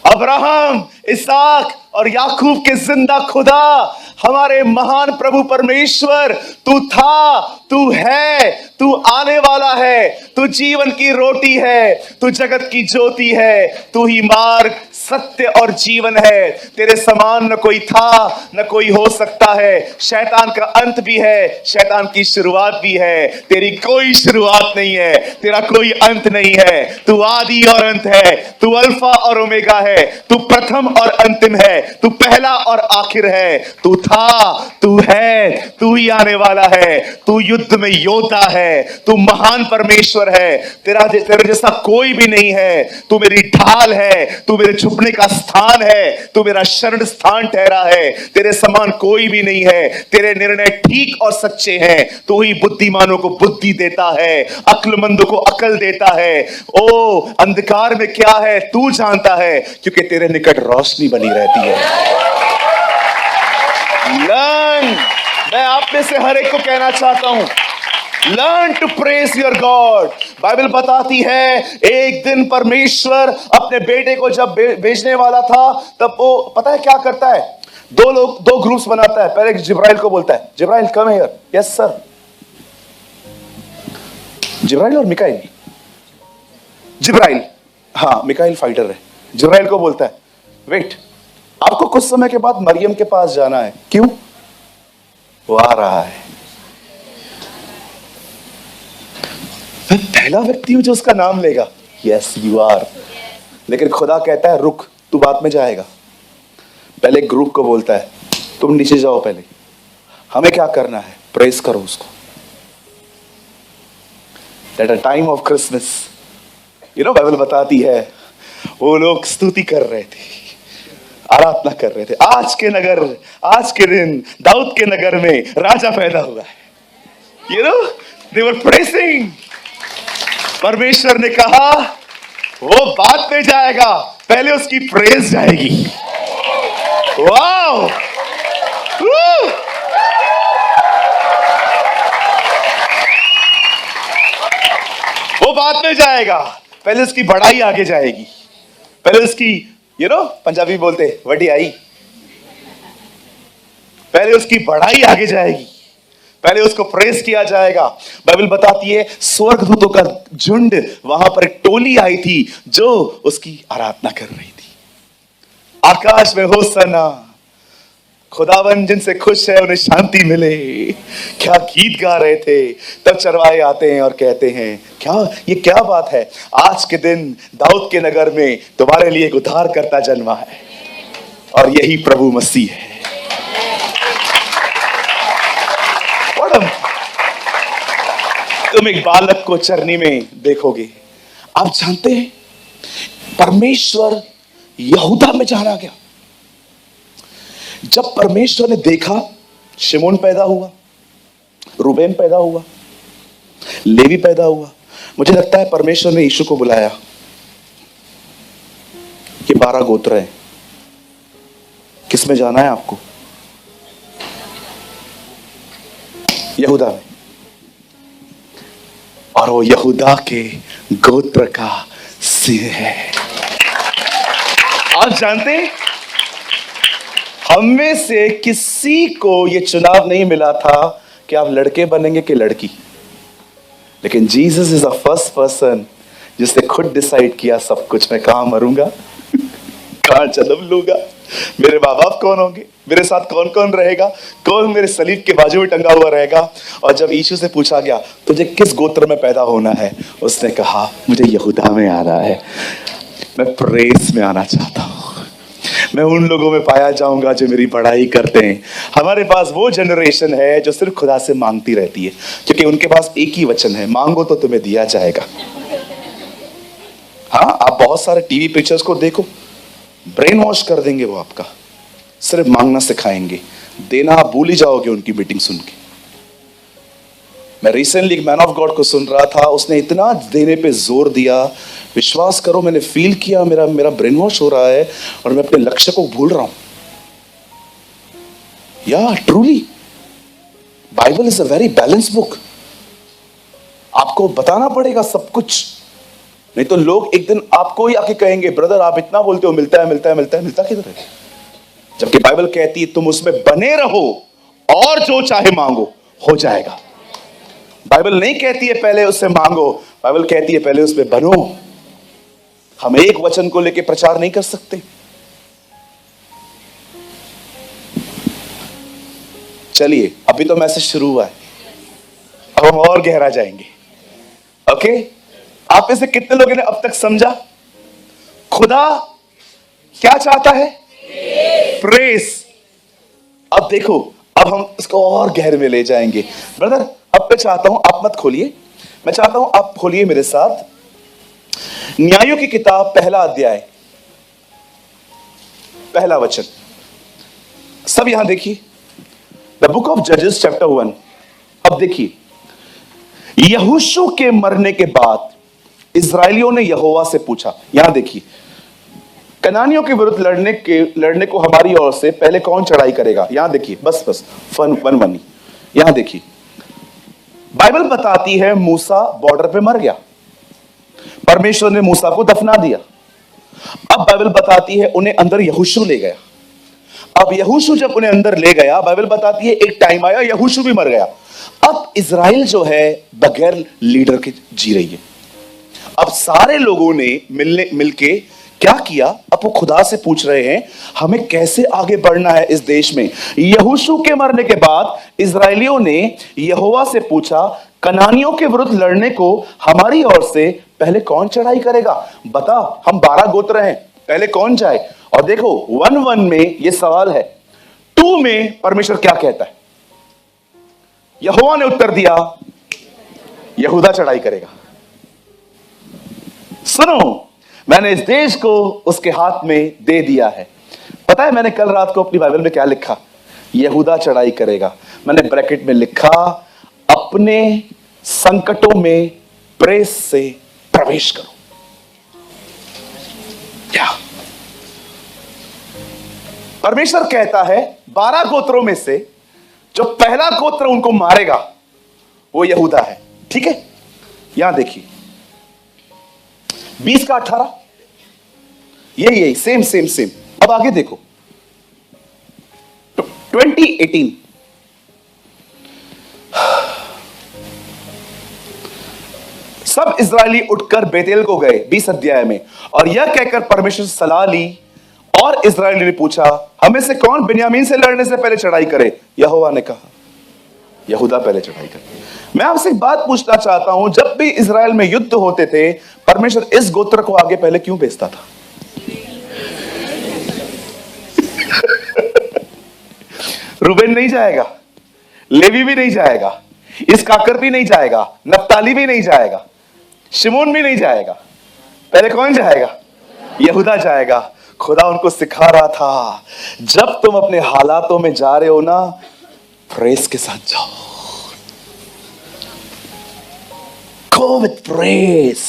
Speaker 1: अब्राहम, इसहाक और याकूब के जिंदा खुदा, हमारे महान प्रभु परमेश्वर, तू था, तू है, तू आने वाला है, तू जीवन की रोटी है, तू जगत की ज्योति है, तू ही मार्ग सत्य और जीवन है, तेरे समान न कोई था न कोई हो सकता है। शैतान का अंत भी है, शैतान की शुरुआत भी है, तेरी कोई शुरुआत नहीं है, तेरा कोई अंत नहीं है, तू आदि और अंत है, तू अल्फा और ओमेगा है, तू प्रथम और अंतिम है, तू पहला और आखिर है, तू था, तू है, तू ही आने वाला है, तू युद्ध में योद्धा है, तू महान परमेश्वर है, तेरे जैसा कोई भी नहीं है, तू मेरी ढाल है, तू मेरे छुपने का स्थान है, तू मेरा शरण स्थान ठहरा है, तेरे समान कोई भी नहीं है, तेरे निर्णय ठीक और सच्चे हैं, तू ही बुद्धिमानों को बुद्धि देता है, अक्लमंदों को अकल देता है। ओ अंधकार में क्या है तू जानता है, क्योंकि तेरे निकट रोशनी बनी रहती है। मैं आप में से हर एक को कहना चाहता हूं, learn to praise your God. Bible बताती है एक दिन परमेश्वर अपने बेटे को जब भेजने वाला था, तब वो पता है क्या करता है, दो ग्रुप्स बनाता है। पहले जिब्राइल को बोलता है, जिब्राइल कम हियर। Yes sir. जिब्राइल और मिकाइल, जिब्राइल, हाँ मिकाइल फाइटर है। जिब्राइल को बोलता है वेट, आपको कुछ समय के बाद मरियम के पास जाना है। क्यों? वो आ रहा है। मैं पहला व्यक्ति हूं जो उसका नाम लेगा। Yes you are. लेकिन खुदा कहता है रुक, तू बाद में जाएगा। पहले ग्रुप को बोलता है तुम नीचे जाओ, पहले हमें क्या करना है, प्रेस करो उसको। At a time of Christmas, Bible बताती है वो लोग स्तुति कर रहे थे, आराधना कर रहे थे। आज के दिन दाऊद के नगर में राजा पैदा हुआ है। दे वर प्रेसिंग। परमेश्वर ने कहा वो बाद में जाएगा, पहले उसकी प्रेज जाएगी। वाओ! वो बाद में जाएगा, पहले उसकी बड़ाई आगे जाएगी। पहले उसकी पंजाबी बोलते वडियाई, पहले उसकी बड़ाई आगे जाएगी, पहले उसको प्रेस किया जाएगा। बाइबल बताती है स्वर्गदूतों का झुंड, वहां पर एक टोली आई थी जो उसकी आराधना कर रही थी। आकाश में होसना, खुदावन जिनसे खुश है उन्हें शांति मिले, क्या गीत गा रहे थे। तब चरवाहे आते हैं और कहते हैं ये क्या बात है, आज के दिन दाऊद के नगर में तुम्हारे लिए एक उद्धारकर्ता जन्मा है और यही प्रभु मसीह है। तुम एक बालक को चरनी में देखोगे। आप जानते हैं परमेश्वर यहूदा में जाना गया। जब परमेश्वर ने देखा शिमोन पैदा हुआ, रूबेन पैदा हुआ, लेवी पैदा हुआ, मुझे लगता है परमेश्वर ने यीशु को बुलाया। ये 12 गोत्र हैं, किसमें जाना है आपको? यहूदा में। और वो यहूदा के गोत्र का सिंह है। आप जानते हैं हम में से किसी को ये चुनाव नहीं मिला था कि आप लड़के बनेंगे कि लड़की, लेकिन Jesus is the first person जिसने खुद डिसाइड किया सब कुछ। मैं कहां मरूंगा, कहां जन्म लूंगा, मेरे माँ बाप कौन होंगे, मेरे साथ कौन कौन रहेगा, कौन मेरे सलीब के बाजू में टंगा हुआ रहेगा। और जब यीशु से पूछा गया तुझे किस गोत्र में पैदा होना है, उसने कहा मुझे यहूदा में आना है, मैं प्रेस में आना चाहता हूं, मैं उन लोगों में पाया जाऊंगा जो मेरी बड़ाई करते हैं। हमारे पास वो जनरेशन है जो सिर्फ खुदा से मांगती रहती है, क्योंकि उनके पास एक ही वचन है, मांगो तो तुम्हें दिया जाएगा। हाँ, आप बहुत सारे टीवी पिक्चर्स को देखो, ब्रेन वॉश कर देंगे वो आपका, सिर्फ मांगना सिखाएंगे, देना आप भूल ही जाओगे उनकी मीटिंग सुन के। मैं रिसेंटली एक मैन ऑफ गॉड को सुन रहा था, उसने इतना देने पे जोर दिया, विश्वास करो मैंने फील किया मेरा ब्रेन वॉश हो रहा है और मैं अपने लक्ष्य को भूल रहा हूं। या truly Bible is a very balance book. आपको बताना पड़ेगा सब कुछ, नहीं तो लोग एक दिन आपको ही आके कहेंगे ब्रदर आप इतना बोलते हो, मिलता किधर है? जबकि बाइबल कहती है तुम उसमें बने रहो और जो चाहे मांगो हो जाएगा। बाइबल नहीं कहती है पहले उससे मांगो, बाइबल कहती है पहले उसमें बनो। हम एक वचन को लेकर प्रचार नहीं कर सकते। चलिए अभी तो मैसेज शुरू हुआ है, अब हम और गहरा जाएंगे। ओके, आप में से कितने लोगों ने अब तक समझा खुदा क्या चाहता है? प्रेस। अब देखो, अब हम इसको और गहरे में ले जाएंगे। ब्रदर अब मैं चाहता हूं आप मत खोलिए, मैं चाहता हूं आप खोलिए मेरे साथ न्यायों की किताब पहला अध्याय पहला वचन। सब यहां देखिए, द बुक ऑफ जजेस चैप्टर 1। अब देखिए, यहोशू के मरने के बाद इजरायलियों ने यहोवा से पूछा। यहां देखिए, कनानियों के विरुद्ध लड़ने को हमारी ओर से पहले कौन चढ़ाई करेगा? यहां देखिए, बस वन यहां देखिए, बाइबल बताती है मूसा बॉर्डर पे मर गया, परमेश्वर ने मूसा को दफना दिया। अब बाइबल बताती है उन्हें अंदर यहोशू ले गया। अब यहोशू जब उन्हें अंदर ले गया, बाइबल बताती है एक टाइम आया यहोशू भी मर गया। अब इजराइल जो है बगैर लीडर के जी रही है। अब सारे लोगों ने मिलके क्या किया, अब वो खुदा से पूछ रहे हैं हमें कैसे आगे बढ़ना है इस देश में। यहोशू के मरने के बाद इजराइलियों ने यहोवा से पूछा, कनानियों के विरुद्ध लड़ने को हमारी ओर से पहले कौन चढ़ाई करेगा? बता, हम 12 गोत्र हैं, पहले कौन जाए? और देखो 1:1 में यह सवाल है, 2 में परमेश्वर क्या कहता है? यहोवा ने उत्तर दिया, यहूदा चढ़ाई करेगा। सुनो, मैंने इस देश को उसके हाथ में दे दिया है। पता है मैंने कल रात को अपनी बाइबल में क्या लिखा? यहूदा चढ़ाई करेगा। मैंने ब्रैकेट में लिखा, अपने संकटों में प्रेस से प्रवेश करो। क्या परमेश्वर कहता है 12 गोत्रों में से जो पहला गोत्र उनको मारेगा वो यहूदा है। ठीक है, यहां देखिए 20 का 18, यही सेम सेम सेम। अब आगे देखो 20:18, सब इजरायली उठकर बेतेल को गए 20 अध्याय में, और यह कहकर परमेश्वर से सलाह ली। और इजरायली ने पूछा, हमें से कौन बिन्यामीन से लड़ने से पहले चढ़ाई करे? यहोवा ने कहा, यहूदा पहले चढ़ाई करे। मैं आपसे एक बात पूछना चाहता हूं, जब भी इजराइल में युद्ध होते थे परमेश्वर इस गोत्र को आगे पहले क्यों भेजता था? रूबेन नहीं जाएगा, लेवी भी नहीं जाएगा, इसकाकर भी नहीं जाएगा, नप्ताली भी नहीं जाएगा, शिमोन भी नहीं जाएगा, पहले कौन जाएगा? यहूदा जाएगा। खुदा उनको सिखा रहा था, जब तुम अपने हालातों में जा रहे हो ना, प्रेस के साथ जाओ, गो विथ प्रेस।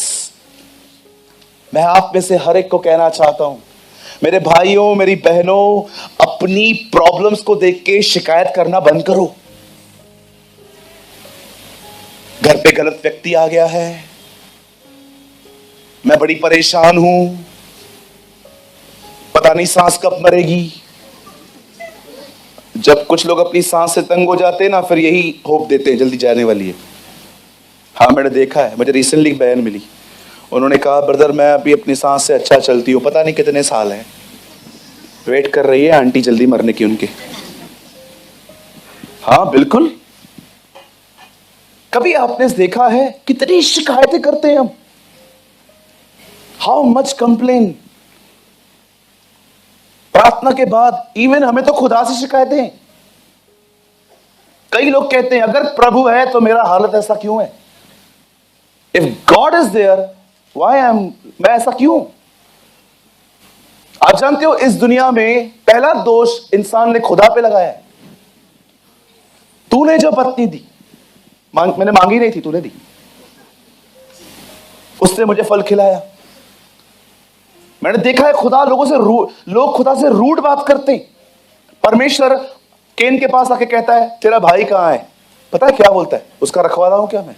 Speaker 1: मैं आप में से हर एक को कहना चाहता हूं, मेरे भाइयों मेरी बहनों, अपनी प्रॉब्लम्स को देख के शिकायत करना बंद करो। घर पे गलत व्यक्ति आ गया है, मैं बड़ी परेशान हूं, पता नहीं सांस कब मरेगी। जब कुछ लोग अपनी सांस से तंग हो जाते हैं ना, फिर यही होप देते हैं जल्दी जाने वाली है। हाँ मैंने देखा है, मुझे रिसेंटली बहन मिली, उन्होंने कहा ब्रदर मैं अभी अपनी सांस से अच्छा चलती हूँ, पता नहीं कितने साल हैं, वेट कर रही है आंटी जल्दी मरने की उनके। हाँ बिल्कुल, कभी आपने देखा है कितनी शिकायतें करते हैं हम? How much complain. प्रार्थना के बाद इवन हमें तो खुदा से शिकायतें हैं। कई लोग कहते हैं अगर प्रभु है तो मेरा हालत ऐसा क्यों है? If God is there why मैं ऐसा क्यों? आप जानते हो इस दुनिया में पहला दोष इंसान ने खुदा पे लगाया है। तूने जो पत्नी दी, मैंने मांगी नहीं थी, तूने दी, उसने मुझे फल खिलाया। मैंने देखा है खुदा लोग खुदा से रूड बात करते हैं। परमेश्वर केन के पास आके कहता है तेरा भाई कहां है? पता है क्या बोलता है? उसका रखवाला हूं क्या मैं?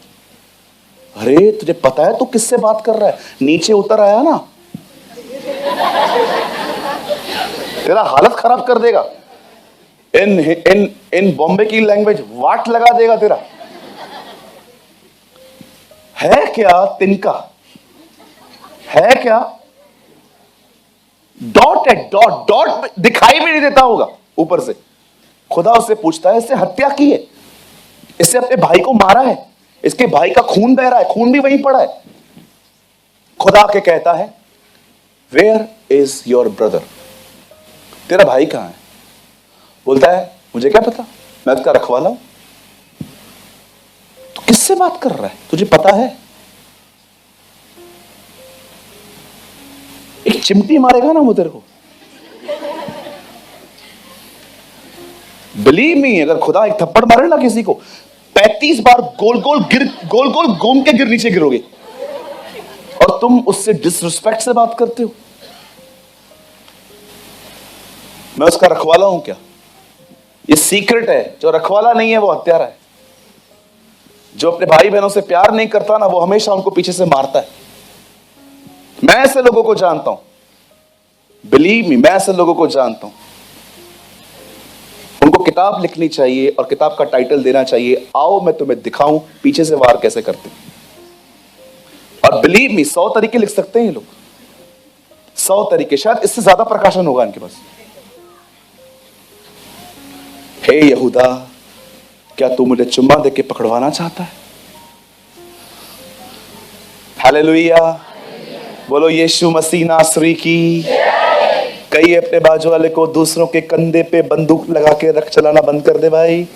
Speaker 1: अरे तुझे पता है तू किससे बात कर रहा है? नीचे उतर आया ना, तेरा हालत खराब कर देगा। इन बॉम्बे की लैंग्वेज वाट लगा देगा तेरा। है क्या तिनका? है क्या? डॉट है, डॉट डॉट दिखाई भी नहीं देता होगा ऊपर से। खुदा उससे पूछता है इससे हत्या की है, इससे अपने भाई को मारा है, इसके भाई का खून बह रहा है, खून भी वहीं पड़ा है। खुदा के कहता है वेयर इज योर ब्रदर? तेरा भाई कहां है? बोलता है मुझे क्या पता, मैं उसका रखवाला हूं। तो किससे बात कर रहा है? तुझे पता है? एक चिमटी मारेगा ना वो तेरे को। बिलीव मी, अगर खुदा एक थप्पड़ मारे ना किसी को, 35 बार गोल गोल घूम के नीचे गिरोगे। और तुम उससे डिसरिस्पेक्ट से बात करते हो। मैं उसका रखवाला हूं क्या? ये सीक्रेट है, जो रखवाला नहीं है वो हत्यारा है। जो अपने भाई बहनों से प्यार नहीं करता ना, वो हमेशा उनको पीछे से मारता है। मैं ऐसे लोगों को जानता हूं, बिलीव मी, मैं ऐसे लोगों को जानता हूं। उनको किताब लिखनी चाहिए और किताब का टाइटल देना चाहिए, आओ मैं तुम्हें दिखाऊं पीछे से वार कैसे करते। और बिलीव मी, 100 तरीके लिख सकते हैं ये लोग, 100 तरीके, शायद इससे ज्यादा प्रकाशन होगा इनके पास। हे यहूदा, क्या तू मुझे चुम्मा देके पकड़वाना चाहता है? हालेलुया, बोलो यीशु मसीह नासरी की। कई अपने बाजू वाले को, दूसरों के कंधे पे बंदूक लगा के रख चलाना बंद कर दे भाई।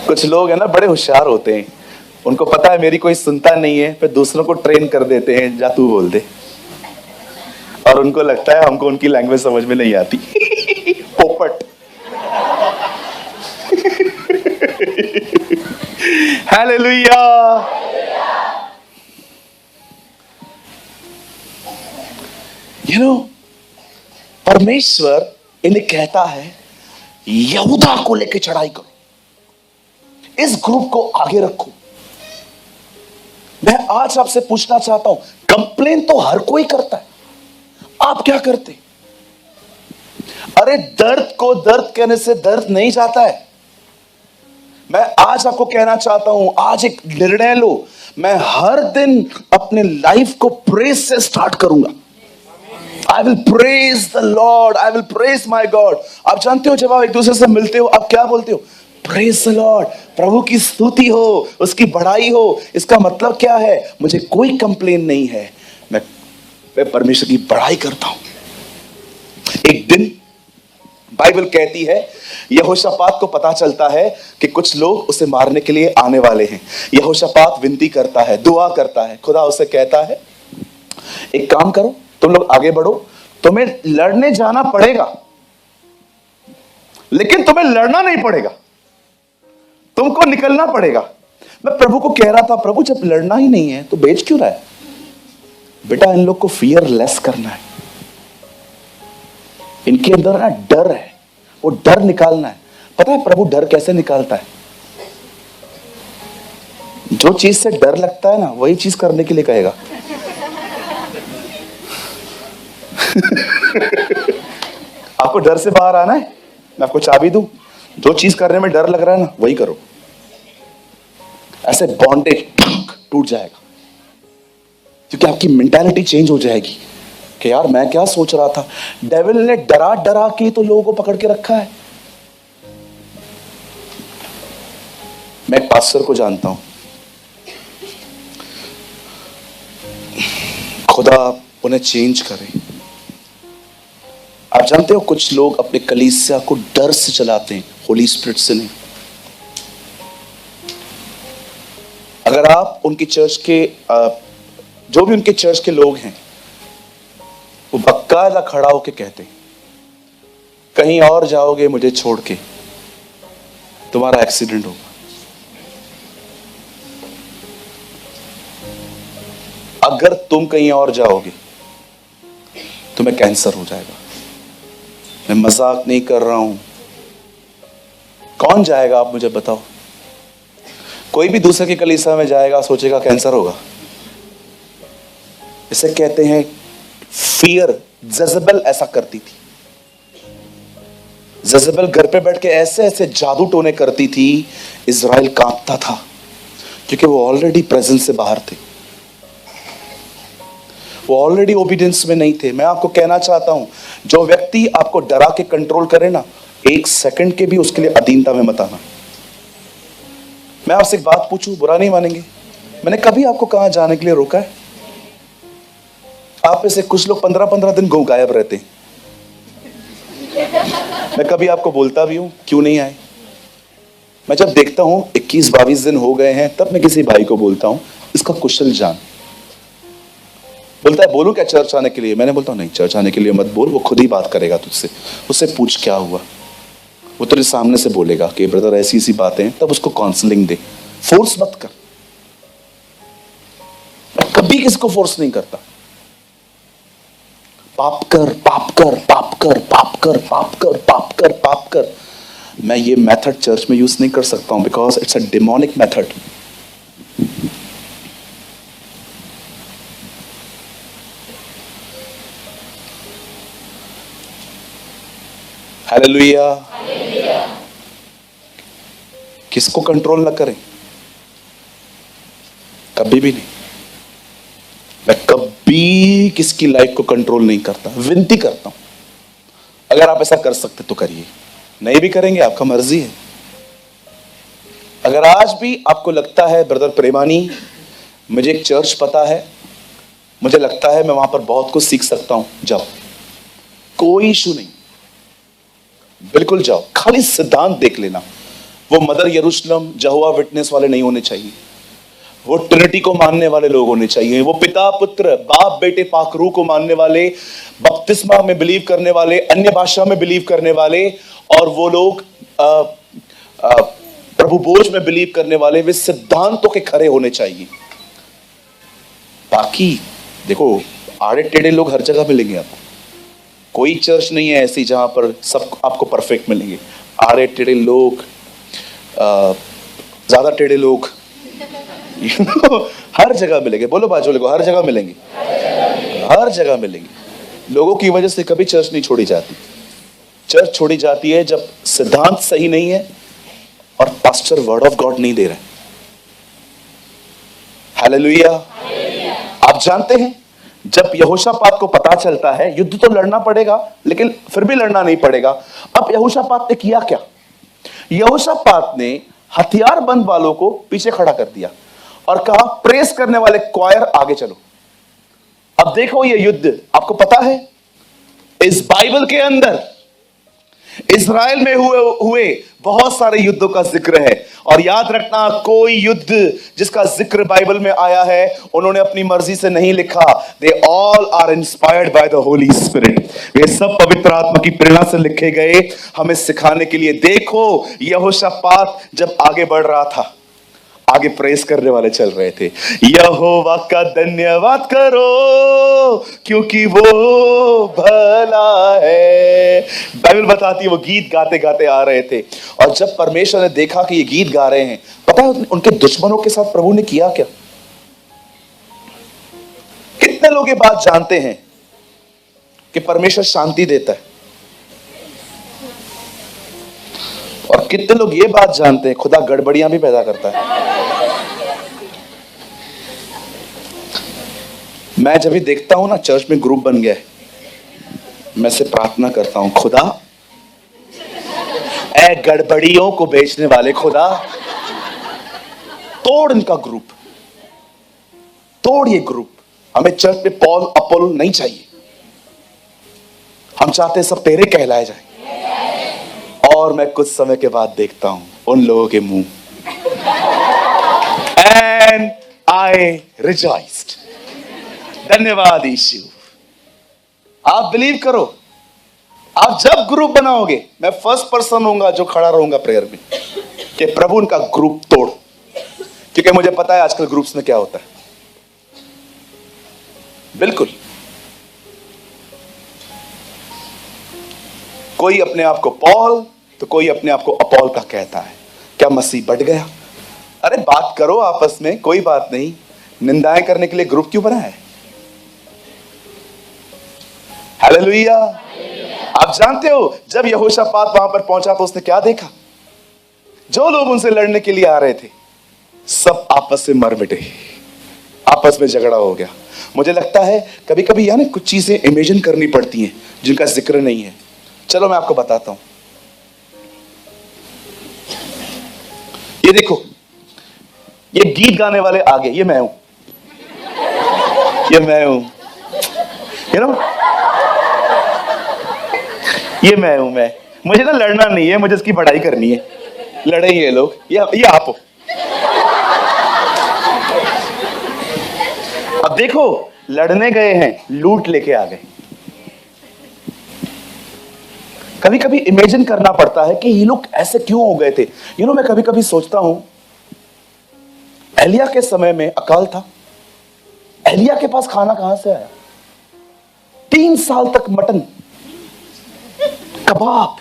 Speaker 1: कुछ लोग है ना, बड़े होशियार होते हैं, उनको पता है मेरी कोई सुनता नहीं है, फिर दूसरों को ट्रेन कर देते हैं, जा तू बोल दे, और उनको लगता है हमको उनकी लैंग्वेज समझ में नहीं आती। पोपट। हालेलुया। परमेश्वर इन्हें कहता है यहूदा को लेकर चढ़ाई करो, इस ग्रुप को आगे रखो। मैं आज आपसे पूछना चाहता हूं, कंप्लेन तो हर कोई करता है, आप क्या करते? अरे दर्द को दर्द कहने से दर्द नहीं जाता है। मैं आज आपको कहना चाहता हूं, आज एक निर्णय लो, मैं हर दिन अपने लाइफ को प्रेज से स्टार्ट करूंगा। I will praise the Lord, I will praise my God। आप जानते हो जब आप एक दूसरे से मिलते हो, आप क्या बोलते हो? Praise the Lord, प्रभु की स्तुति हो, उसकी बढ़ाई हो। इसका मतलब क्या है? मुझे कोई कंप्लेन नहीं है, मैं परमेश्वर की बढ़ाई करता हूं। एक दिन बाइबल कहती है, यहोशापात को पता चलता है कि कुछ लोग उसे मारने के लिए आने वाले हैं। यहोशापात विनती करता है, दुआ करता है, खुदा उसे कहता है एक काम करो, तुम लोग आगे बढ़ो, तुम्हें लड़ने जाना पड़ेगा, लेकिन तुम्हें लड़ना नहीं पड़ेगा, तुमको निकलना पड़ेगा। मैं प्रभु को कह रहा था, प्रभु जब लड़ना ही नहीं है तो बेच क्यों रहा है? बेटा इन लोग को फियरलेस करना है, इनके अंदर ना डर है, वो डर निकालना है। पता है प्रभु डर कैसे निकालता है? जो चीज से डर लगता है ना, वही चीज करने के लिए कहेगा। आपको डर से बाहर आना है, मैं आपको चाबी दूं, जो चीज करने में डर लग रहा है ना, वही करो। ऐसे बॉन्डेज टूट जाएगा, क्योंकि आपकी मेंटालिटी चेंज हो जाएगी कि यार मैं क्या सोच रहा था। डेविल ने डरा डरा के तो लोगों को पकड़ के रखा है। मैं एक पास्टर को जानता हूं, खुदा उन्हें चेंज करे। आप जानते हो कुछ लोग अपने कलीसिया को डर से चलाते हैं, होली स्पिरिट से नहीं। अगर आप उनकी चर्च के जो भी उनके चर्च के लोग हैं, वो बकायदा खड़ा होके कहते हैं कहीं और जाओगे मुझे छोड़ के, तुम्हारा एक्सीडेंट होगा। अगर तुम कहीं और जाओगे तुम्हें कैंसर हो जाएगा। मैं मजाक नहीं कर रहा हूं। कौन जाएगा आप मुझे बताओ? कोई भी दूसरे की कलीसिया में जाएगा, सोचेगा कैंसर होगा। इसे कहते हैं फियर। जज़ेबेल ऐसा करती थी। जज़ेबेल घर पे बैठ के ऐसे ऐसे जादू टोने करती थी, इज़राइल कांपता था, क्योंकि वो ऑलरेडी प्रेजेंस से बाहर थे, वो ऑलरेडी ओबीडियंस में नहीं थे। मैं आपको कहना चाहता हूं, जो व्यक्ति आपको डरा के कंट्रोल करे ना, एक सेकंड के भी उसके लिए अधीनता में मत आना। मैं आपसे एक बात पूछूं, बुरा नहीं मानेंगे? मैंने कभी आपको कहां जाने के लिए रोका है? आप में से कुछ लोग 15-15 दिन गायब रहते हैं। मैं कभी आपको बोलता भी हूं क्यों नहीं आए? मैं जब देखता हूं 21-22 दिन हो गए हैं, तब मैं किसी भाई को बोलता हूं इसका कुशल जान। बोलता है बोलूं क्या चर्च आने के लिए? मैंने बोलता हूं नहीं, चर्च आने के लिए मत बोल, वो खुद ही बात करेगा तुझसे। उससे पूछ क्या हुआ, वो तेरे सामने से बोलेगा कि ब्रदर ऐसी ऐसी बातें हैं, तब उसको काउंसलिंग दे। फोर्स मत कर। मैं कभी किसी को फोर्स नहीं करता। पाप कर, पाप कर, पाप कर, पाप कर, पाप कर, पाप कर, पाप कर। मैं ये मेथड चर्च में यूज नहीं कर सकता हूं because it's a demonic method. Hallelujah. किसको कंट्रोल ना करें, कभी भी नहीं। मैं कभी किसकी लाइफ को कंट्रोल नहीं करता, विनती करता हूं अगर आप ऐसा कर सकते तो करिए, नहीं भी करेंगे आपका मर्जी है। अगर आज भी आपको लगता है ब्रदर प्रेमानी मुझे एक चर्च पता है, मुझे लगता है मैं वहां पर बहुत कुछ सीख सकता हूं, जाओ, कोई इशू नहीं, बिल्कुल जाओ। खाली सिद्धांत देख लेना, वो मदर यरूशलेम जहोवा विटनेस वाले नहीं होने चाहिए, वो ट्रिनिटी को मानने वाले लोग होने चाहिए, वो पिता पुत्र बाप बेटे पाकरू को मानने वाले, बपतिस्मा में बिलीव करने वाले, अन्य भाषा में बिलीव करने वाले, और वो लोग प्रभु बोझ में बिलीव करने वाले, वे सिद्धांतों के खरे होने चाहिए। बाकी देखो आड़े टेढ़े लोग हर जगह मिलेंगे आपको, कोई चर्च नहीं है ऐसी जहां पर सब आपको परफेक्ट मिलेंगे। आड़े टेढ़े लोग, ज्यादा टेढ़े लोग हर जगह मिलेंगे। बोलो बाजू को, हर जगह मिलेंगे, हर जगह मिलेंगे। लोगों की वजह से कभी चर्च नहीं छोड़ी जाती। चर्च छोड़ी जाती है जब सिद्धांत सही नहीं है और पास्टर वर्ड ऑफ गॉड नहीं दे रहे। हालेलुया। आप जानते हैं जब यहोशापात को पता चलता है युद्ध तो लड़ना पड़ेगा, लेकिन फिर भी लड़ना नहीं पड़ेगा, अब यहोशापात ने किया क्या? यहोशापात ने हथियारबंद वालों को पीछे खड़ा कर दिया और कहा प्रेस करने वाले क्वायर आगे चलो। अब देखो ये युद्ध आपको पता है, इस बाइबल के अंदर इज़राइल में हुए बहुत सारे युद्धों का जिक्र है, और याद रखना कोई युद्ध जिसका जिक्र बाइबल में आया है उन्होंने अपनी मर्जी से नहीं लिखा। They all are inspired by the holy spirit. वे सब पवित्र आत्मा की प्रेरणा से लिखे गए हमें सिखाने के लिए। देखो यहोशापात जब आगे बढ़ रहा था, आगे प्रेस करने वाले चल रहे थे, यहोवा का धन्यवाद करो क्योंकि वो भला है। बाइबल बताती है वो गीत गाते गाते आ रहे थे, और जब परमेश्वर ने देखा कि ये गीत गा रहे हैं, पता है उनके दुश्मनों के साथ प्रभु ने किया क्या? कितने लोग ये बात जानते हैं कि परमेश्वर शांति देता है, और कितने लोग ये बात जानते हैं खुदा गड़बड़ियां भी पैदा करता है। मैं जब भी देखता हूं ना चर्च में ग्रुप बन गया है, मैं से प्रार्थना करता हूं खुदा ए गड़बड़ियों को बेचने वाले खुदा तोड़ इनका ग्रुप, तोड़ ये ग्रुप। हमें चर्च में पॉल अपोल नहीं चाहिए, हम चाहते सब तेरे कहलाए जाए। और मैं कुछ समय के बाद देखता हूं उन लोगों के मुंह, एंड आई रिजॉइस्ड। धन्यवाद यीशु। आप बिलीव करो, आप जब ग्रुप बनाओगे मैं फर्स्ट पर्सन होऊंगा जो खड़ा रहूंगा प्रेयर में कि प्रभु उनका ग्रुप तोड़, क्योंकि मुझे पता है आजकल ग्रुप्स में क्या होता है। बिल्कुल, कोई अपने आप को पॉल तो कोई अपने आप को अपॉल का कहता है। क्या मसीह बढ़ गया? अरे बात करो आपस में, कोई बात नहीं। निंदाएं करने के लिए ग्रुप क्यों बनाया है? हालेलुया। आप जानते हो जब यहोशापात वहां पर पहुंचा तो उसने क्या देखा? जो लोग उनसे लड़ने के लिए आ रहे थे सब आपस में मर मिटे, आपस में झगड़ा हो गया। मुझे लगता है कभी कभी यानी कुछ चीजें इमेजिन करनी पड़ती हैं जिनका जिक्र नहीं है। चलो मैं आपको बताता हूं। ये देखो, ये गीत गाने वाले आगे, ये मैं हूं, ये मैं हूं, यू नो, ये मैं हूं। मैं, मुझे ना लड़ना नहीं है, मुझे इसकी बढ़ाई करनी है। लड़े ये लोग, ये आप हो। अब देखो लड़ने गए हैं, लूट लेके आ गए। कभी कभी इमेजिन करना पड़ता है कि ये लोग ऐसे क्यों हो गए थे। यू नो, मैं कभी कभी सोचता हूं एलिया के समय में अकाल था, एलिया के पास खाना कहां से आया? 3 साल तक मटन, कबाब,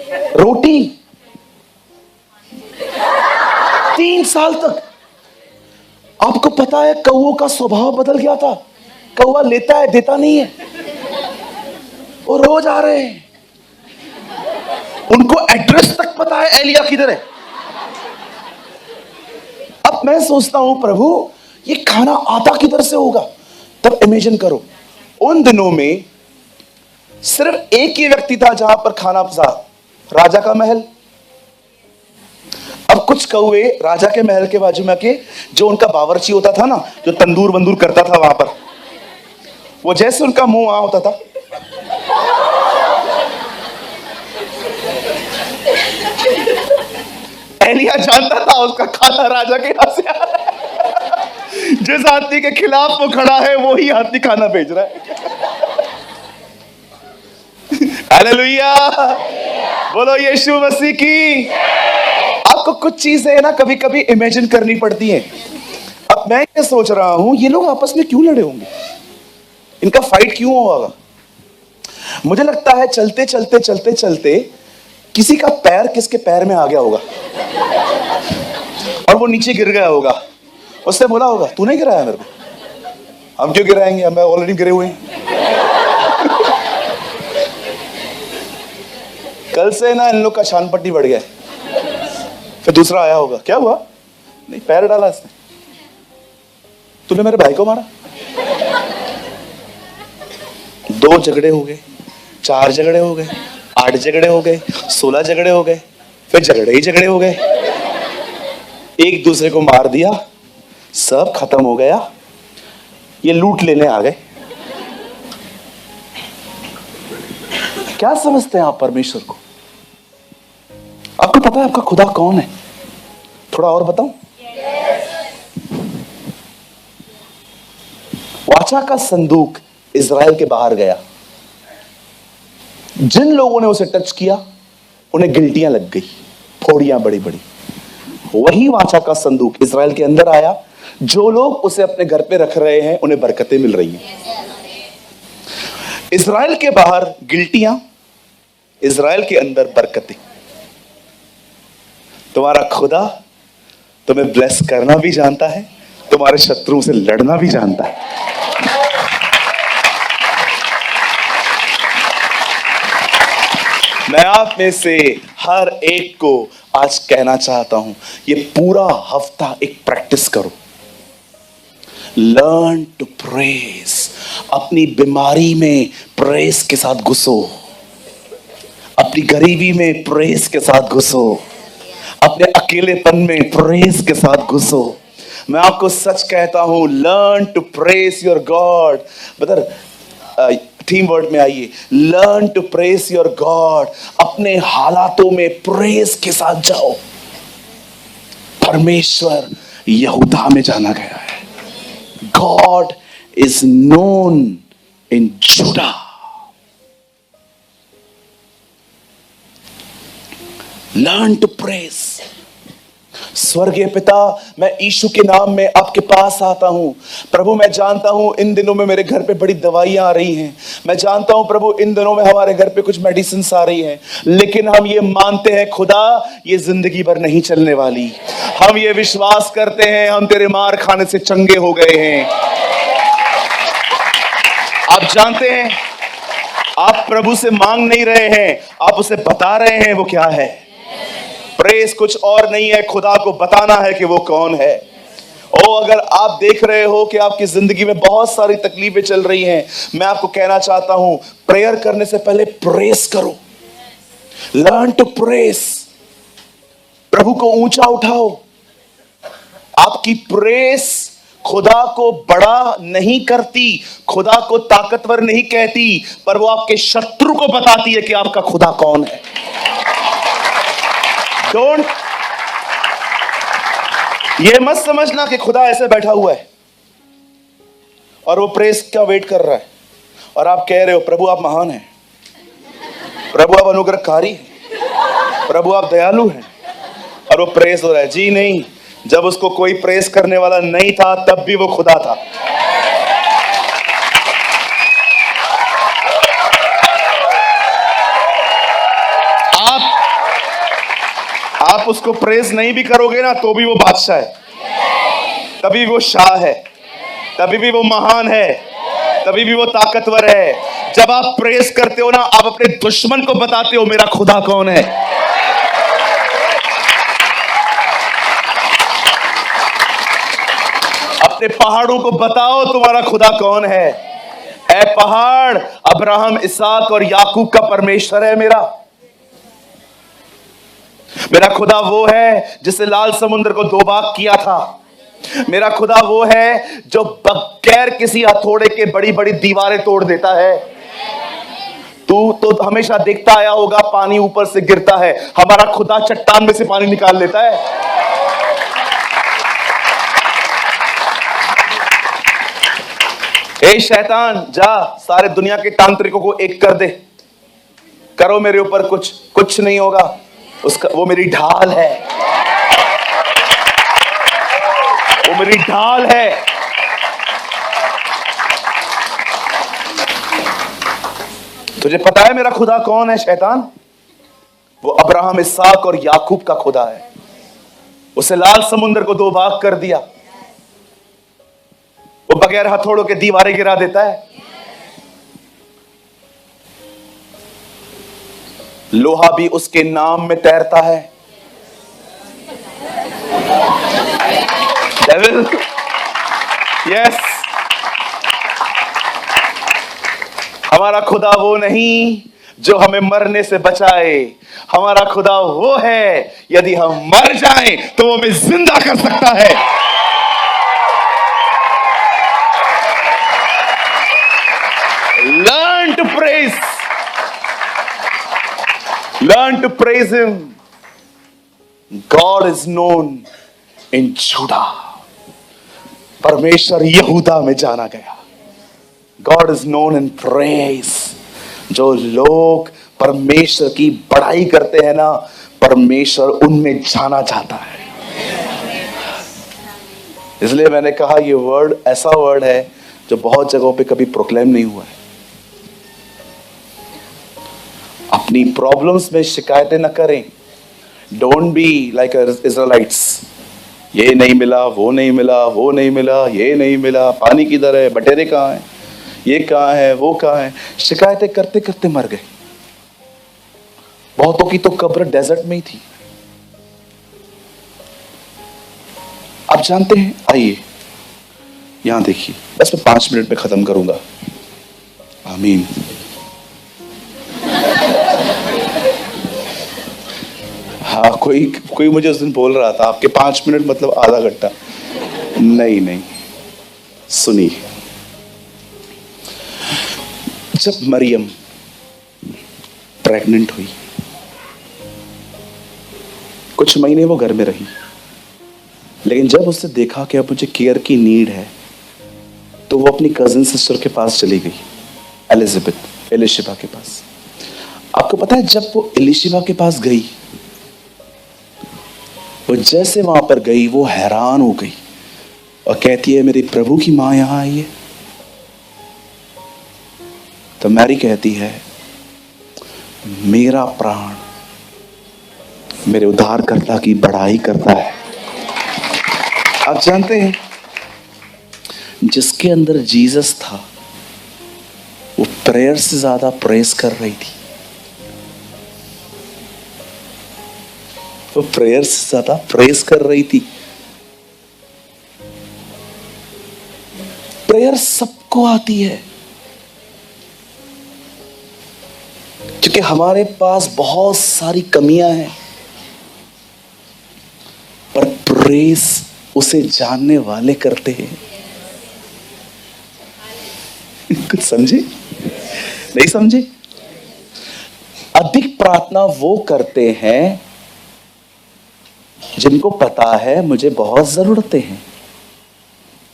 Speaker 1: रोटी 3 साल तक। आपको पता है कौओं का स्वभाव बदल गया था। कौवा लेता है, देता नहीं है। वो रोज आ रहे हैं, उनको एड्रेस तक पता है एलिया किधर है। अब मैं सोचता हूं प्रभु ये खाना आता किधर से होगा। तब इमेजिन करो, उन दिनों में सिर्फ एक ही व्यक्ति था जहां पर खाना पसा, राजा का महल। अब कुछ कौवे राजा के महल के बाजू में आके, जो उनका बावर्ची होता था ना, जो तंदूर बंदूर करता था वहां पर, वो जैसे उनका मुंह वहां होता था, एलिया जानता था उसका खाना राजा के हाथ से आ रहा है। जिस आदमी के खिलाफ वो खड़ा है वो ही आदमी खाना भेज रहा है। हालेलुया, बोलो यीशु मसीह की। आपको कुछ चीजें ना कभी कभी इमेजिन करनी पड़ती हैं। अब मैं ये सोच रहा हूं ये लोग आपस में क्यों लड़े होंगे, इनका फाइट क्यों होगा। मुझे लगता है चलते चलते चलते चलते किसी का पैर किसके पैर में आ गया होगा और वो नीचे गिर गया होगा। उसने बोला होगा तूने गिराया मेरे को। हम क्यों गिराएंगे, हम ऑलरेडी गिरे हुए हैं। कल से ना इन लोग का शान पट्टी बढ़ गया। फिर दूसरा आया होगा, क्या हुआ, नहीं पैर डाला इसने, तूने मेरे भाई को मारा। 2 झगड़े हो गए, 4 झगड़े हो गए, 8 झगड़े हो गए, 16 झगड़े हो गए, फिर झगड़े ही झगड़े हो गए, एक दूसरे को मार दिया, सब खत्म हो गया। ये लूट लेने आ गए। क्या समझते हैं आप परमेश्वर को? आपको पता है आपका खुदा कौन है? थोड़ा और बताऊं? वाचा का संदूक इज़राइल के बाहर गया। जिन लोगों ने उसे टच किया उन्हें गिल्टियां लग गई, फोड़ियां बड़ी बड़ी। वही वाचा का संदूक इज़राइल के अंदर आया। जो लोग उसे अपने घर पे रख रहे हैं उन्हें बरकतें मिल रही हैं। इज़राइल के बाहर गिल्टियां, इज़राइल के अंदर बरकतें। तुम्हारा खुदा तुम्हें ब्लेस करना भी जानता है, तुम्हारे शत्रुओं से लड़ना भी जानता है। मैं आप में से हर एक को आज कहना चाहता हूं, ये पूरा हफ्ता एक प्रैक्टिस करो। Learn to praise. अपनी बीमारी में प्रेज के साथ घुसो, अपनी गरीबी में प्रेज के साथ घुसो, अपने अकेलेपन में प्रेज के साथ घुसो। मैं आपको सच कहता हूं, learn to praise your God. Brother theme word में आइए, learn to praise your God. अपने हालातों में प्रेज के साथ जाओ। परमेश्वर यहूदा में जाना गया है। God is known in Judah. Learn to praise. स्वर्गीय पिता, मैं यीशु के नाम में आपके पास आता हूं। प्रभु मैं जानता हूं इन दिनों में मेरे घर पे बड़ी दवाइयां आ रही हैं। मैं जानता हूं प्रभु इन दिनों में हमारे घर पे कुछ मेडिसिन आ रही हैं, लेकिन हम ये मानते हैं खुदा ये जिंदगी भर नहीं चलने वाली। हम ये विश्वास करते हैं हम तेरे मार खाने से चंगे हो गए हैं। आप जानते हैं, आप प्रभु से मांग नहीं रहे हैं, आप उसे बता रहे हैं वो क्या है। प्रेस कुछ और नहीं है, खुदा को बताना है कि वो कौन है। ओ अगर आप देख रहे हो कि आपकी जिंदगी में बहुत सारी तकलीफें चल रही हैं, मैं आपको कहना चाहता हूं प्रेयर करने से पहले प्रेस करो। Learn to press. प्रभु को ऊंचा उठाओ। आपकी प्रेस खुदा को बड़ा नहीं करती, खुदा को ताकतवर नहीं कहती, पर वो आपके शत्रु को बताती है कि आपका खुदा कौन है। डोंट, ये मत समझना कि खुदा ऐसे बैठा हुआ है और वो प्रेस का वेट कर रहा है और आप कह रहे हो प्रभु आप महान हैं, प्रभु आप अनुग्रहकारी हैं, प्रभु आप दयालु हैं, और वो प्रेस हो रहा है। जी नहीं, जब उसको कोई प्रेस करने वाला नहीं था तब भी वो खुदा था। आप आप उसको प्रेज नहीं भी करोगे ना तो भी वो बादशाह है, तभी वो शाह है, तभी भी वो महान है, तभी भी वो ताकतवर है। जब आप प्रेज करते हो ना, आप अपने दुश्मन को बताते हो मेरा खुदा कौन है। अपने पहाड़ों को बताओ तुम्हारा खुदा कौन है। ऐ पहाड़, अब्राहम, इसहाक और याकूब का परमेश्वर है मेरा। मेरा खुदा वो है जिसने लाल समुद्र को दो भाग किया था। मेरा खुदा वो है जो बगैर किसी हथौड़े के बड़ी बड़ी दीवारें तोड़ देता है। तू तो हमेशा देखता आया होगा पानी ऊपर से गिरता है, हमारा खुदा चट्टान में से पानी निकाल लेता है। ए शैतान, जा सारे दुनिया के तांत्रिकों को एक कर दे, करो मेरे ऊपर कुछ नहीं होगा। उसका वो मेरी ढाल है, वो मेरी ढाल है। तुझे पता है मेरा खुदा कौन है शैतान? वो अब्राहम, इसहाक और याकूब का खुदा है। उसे लाल समुद्र को दो भाग कर दिया, वो बगैर हथौड़ों के दीवारें गिरा देता है। लोहा भी उसके नाम में तैरता है। डेविल, यस, हमारा खुदा वो नहीं जो हमें मरने से बचाए। हमारा खुदा वो है यदि हम मर जाएं तो वो हमें जिंदा कर सकता है। Learn to praise. Learn to praise him. God is known in Judah. परमेश्वर यहूदा में जाना गया। God is known in praise. जो लोग परमेश्वर की बड़ाई करते हैं ना, परमेश्वर उनमें जाना जाता है। इसलिए मैंने कहा ये वर्ड ऐसा वर्ड है जो बहुत जगहों पे कभी प्रोक्लेम नहीं हुआ है। अपनी प्रॉब्लम्स में शिकायतें न करें। डोंट बी लाइक इज़राइलिट्स, ये नहीं मिला, वो नहीं मिला, वो नहीं मिला, ये नहीं मिला, पानी किधर है, बटेरे कहाँ हैं, ये कहाँ है, वो कहाँ है। शिकायतें करते करते मर गए। बहुतों की तो कब्र डेजर्ट में ही थी। आप जानते हैं, आइए यहां देखिए, बस मैं 5 मिनट में खत्म करूंगा। आमीन। हाँ, कोई मुझे उस दिन बोल रहा था आपके 5 मिनट मतलब आधा घंटा। नहीं, सुनिए। जब मरियम प्रेग्नेंट हुई, कुछ महीने वो घर में रही, लेकिन जब उसने देखा कि अब मुझे केयर की नीड है, तो वो अपनी कजिन सिस्टर के पास चली गई, एलिशिबा के पास। आपको पता है, जब वो एलिशिबा के पास गई, वो जैसे वहां पर गई वो हैरान हो गई और कहती है मेरे प्रभु की मां यहां आई है। तो मैरी कहती है मेरा प्राण मेरे उद्धारकर्ता की बड़ाई करता है। आप जानते हैं, जिसके अंदर जीसस था वो प्रेयर से ज्यादा प्रेस कर रही थी। वो प्रेयर से ज्यादा प्रेस कर रही थी। प्रेयर सबको आती है, क्योंकि हमारे पास बहुत सारी कमियां हैं, पर प्रेस उसे जानने वाले करते हैं। कुछ समझे? नहीं समझे? अधिक प्रार्थना वो करते हैं जिनको पता है मुझे बहुत जरूरतें हैं,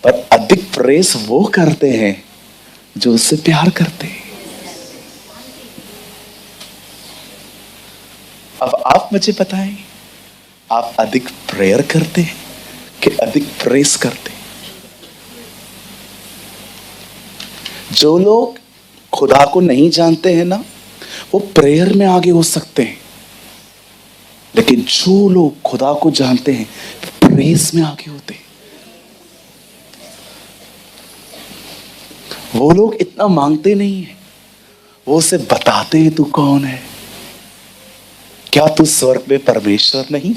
Speaker 1: पर अधिक प्रेस वो करते हैं जो उससे प्यार करते हैं। अब आप मुझे बताएं, आप अधिक प्रेयर करते हैं कि अधिक प्रेस करते हैं? जो लोग खुदा को नहीं जानते हैं ना, वो प्रेयर में आगे हो सकते हैं, लेकिन जो लोग खुदा को जानते हैं प्रेस में आगे होते हैं। वो लोग इतना मांगते नहीं है, वो उसे बताते हैं तू कौन है। क्या तू स्वर्ग में परमेश्वर नहीं?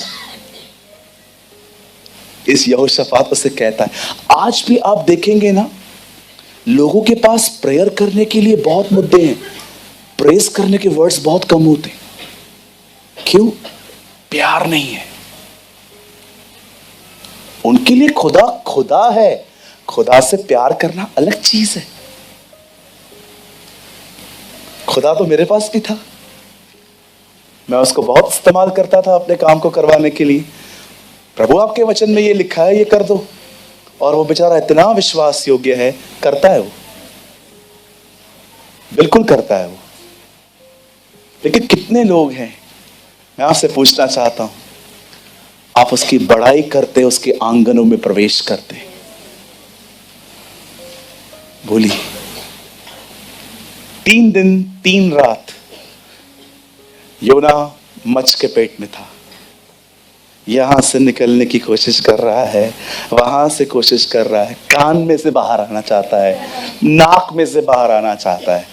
Speaker 1: इस यहोशापात उसे कहता है। आज भी आप देखेंगे ना, लोगों के पास प्रेयर करने के लिए बहुत मुद्दे हैं, प्रेस करने के वर्ड्स बहुत कम होते हैं। क्यों? प्यार नहीं है उनके लिए। खुदा खुदा है, खुदा से प्यार करना अलग चीज है। खुदा तो मेरे पास भी था, मैं उसको बहुत इस्तेमाल करता था अपने काम को करवाने के लिए। प्रभु आपके वचन में ये लिखा है, ये कर दो, और वो बेचारा इतना विश्वास योग्य है, करता है वो, बिल्कुल करता है वो। लेकिन कितने लोग हैं, मैं आपसे पूछना चाहता हूं, आप उसकी बड़ाई करते, उसके आंगनों में प्रवेश करते? बोलिए। 3 दिन 3 रात योना मच्छ के पेट में था। यहां से निकलने की कोशिश कर रहा है, वहां से कोशिश कर रहा है, कान में से बाहर आना चाहता है, नाक में से बाहर आना चाहता है,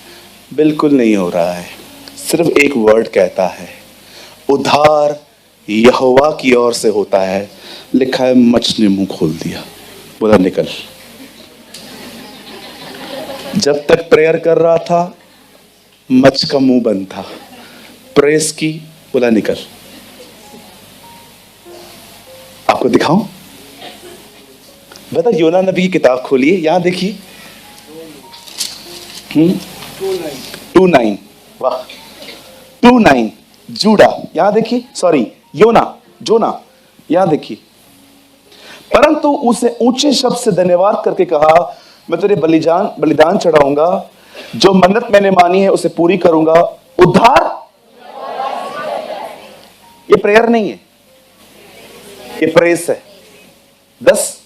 Speaker 1: बिल्कुल नहीं हो रहा है। सिर्फ एक वर्ड कहता है, उद्धार यहोवा की ओर से होता है। लिखा है मच्छ ने मुंह खोल दिया, बोला निकल। जब तक प्रेयर कर रहा था मच्छ का मुंह बंद था, प्रेस की, बोला निकल। आपको दिखाऊं? बता, योना नबी की किताब खोलिए, यहां देखिए। 2:9, वाह, 2:9 जूडा, यहां देखिए, सॉरी जोना, यहां देखिए। परंतु उसे ऊंचे शब्द से धन्यवाद करके कहा, मैं तेरे बलिदान चढ़ाऊंगा, जो मन्नत मैंने मानी है उसे पूरी करूंगा। उद्धार, ये प्रेयर नहीं है, ये प्रेस है। 10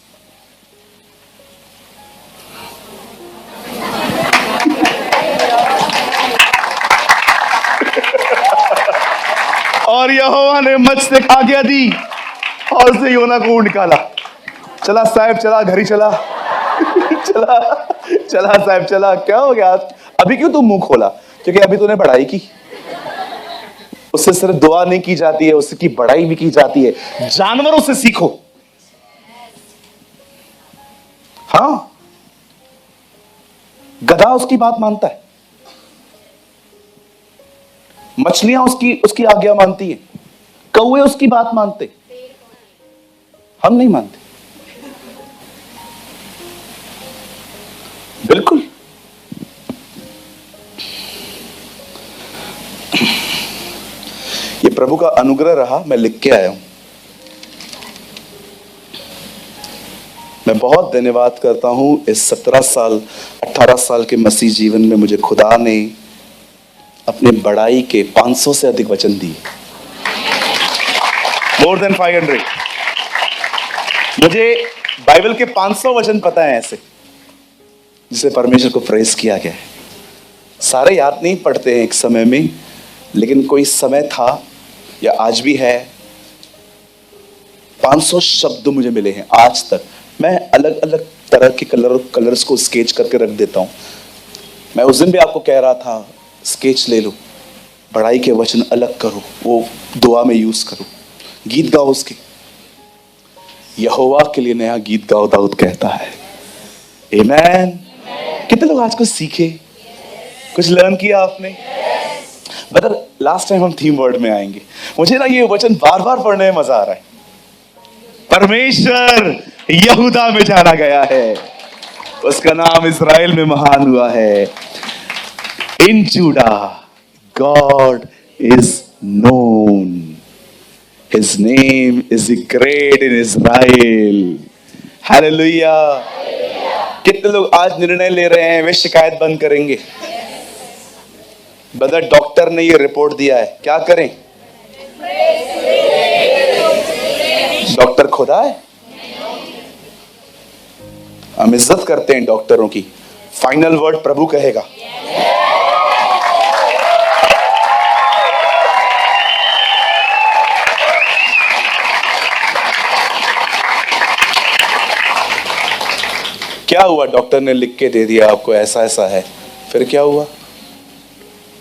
Speaker 1: और यहोवा ने मच्छ से खा गया दी और उसे योना को निकाला। चला साहब, चला घर ही चला। चला साहब, चला। क्या हो गया? अभी क्यों तू मुंह खोला? क्योंकि अभी तूने बड़ाई की। उससे सिर्फ दुआ नहीं की जाती है, उसकी बड़ाई भी की जाती है। जानवरों से सीखो। हाँ, गधा उसकी बात मानता है, मछलियां उसकी आज्ञा मानती है, कौवे उसकी बात मानते, हम नहीं मानते। बिल्कुल। ये प्रभु का अनुग्रह रहा, मैं लिख के आया हूं। मैं बहुत धन्यवाद करता हूं इस 18 साल के मसीह जीवन में मुझे खुदा ने अपने बड़ाई के 500 से अधिक वचन दिए। More than 500। मुझे बाइबल के 500 वचन पता है ऐसे, जिसे परमेश्वर को प्रेस किया गया है। सारे याद नहीं पढ़ते हैं एक समय में, लेकिन कोई समय था या आज भी है, 500 शब्द मुझे मिले हैं आज तक। मैं अलग अलग तरह के कलर्स को स्केच करके रख देता हूं। मैं उस दिन भी आपको कह रहा था, स्केच ले लो, बड़ाई के वचन अलग करो, वो दुआ में यूज करो, गीत गाओ उसके। यहोवा के लिए नया गीत गाओ, दाऊद कहता है। आमेन। कितने लोग आज कुछ सीखे, कुछ लर्न किया आपने? बदर लास्ट टाइम हम थीम वर्ड में आएंगे। मुझे ना ये वचन बार बार पढ़ने में मजा आ रहा है। परमेश्वर यहूदा में जाना गया है, उसका नाम इस्राएल में महान हुआ है। In Judah God is known, his name is great in Israel. Hallelujah. कितने लोग आज निर्णय ले रहे हैं वे शिकायत बंद करेंगे? बदर डॉक्टर ने ये रिपोर्ट दिया है, क्या करें? डॉक्टर खुदा है? हम इज्जत करते हैं डॉक्टरों की, फाइनल वर्ड प्रभु कहेगा। क्या हुआ? डॉक्टर ने लिख के दे दिया आपको ऐसा ऐसा है, फिर क्या हुआ?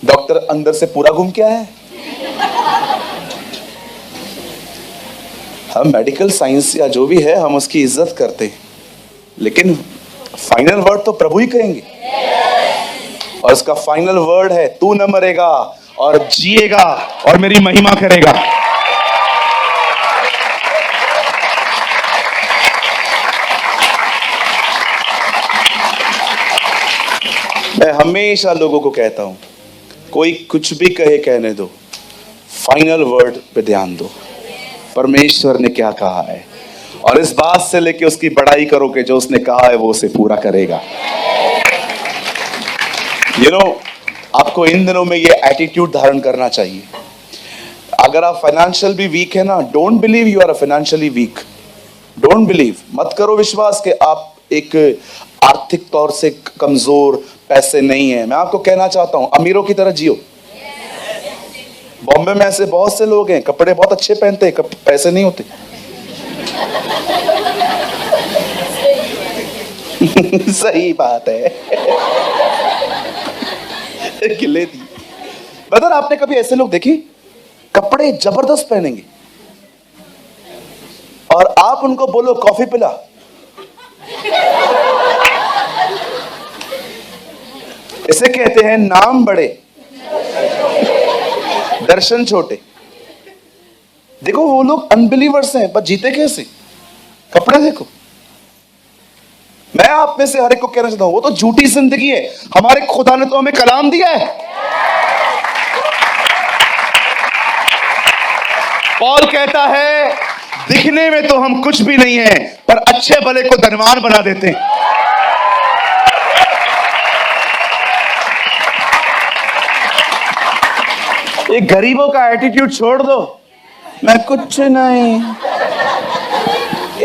Speaker 1: डॉक्टर अंदर से पूरा घूम के आया है। हम मेडिकल साइंस या जो भी है हम उसकी इज्जत करते हैं, लेकिन फाइनल वर्ड तो प्रभु ही कहेंगे। और उसका फाइनल वर्ड है, तू न मरेगा और जिएगा और मेरी महिमा करेगा। मैं हमेशा लोगों को कहता हूं, कोई कुछ भी कहे कहने दो, फाइनल वर्ड पे ध्यान दो, परमेश्वर ने क्या कहा है, और इस बात से लेके उसकी बड़ाई करो कि जो उसने कहा है वो उसे पूरा करेगा। आपको इन दिनों में ये एटीट्यूड धारण करना चाहिए। अगर आप फाइनेंशियल भी वीक है ना, don't believe you are financially weak. Don't believe, मत करो विश्वास कि आप एक आर्थिक तौर से कमजोर, पैसे नहीं है। मैं आपको कहना चाहता हूं, अमीरों की तरह जियो। बॉम्बे में ऐसे बहुत से लोग हैं, कपड़े बहुत अच्छे पहनते हैं, पैसे नहीं होते। सही बात है। गिले थी। बदर, आपने कभी ऐसे लोग देखे, कपड़े जबरदस्त पहनेंगे और आप उनको बोलो कॉफी पिला, इसे कहते हैं नाम बड़े दर्शन छोटे। देखो वो लोग अनबिलीवर्स हैं, पर जीते कैसे? कपड़े देखो। मैं आप में से हर एक को कहना चाहता हूं, वो तो झूठी जिंदगी है। हमारे खुदा ने तो हमें कलाम दिया है। पौल कहता है, दिखने में तो हम कुछ भी नहीं है, पर अच्छे भले को धनवान बना देते हैं। ये गरीबों का एटीट्यूड छोड़ दो, मैं कुछ नहीं,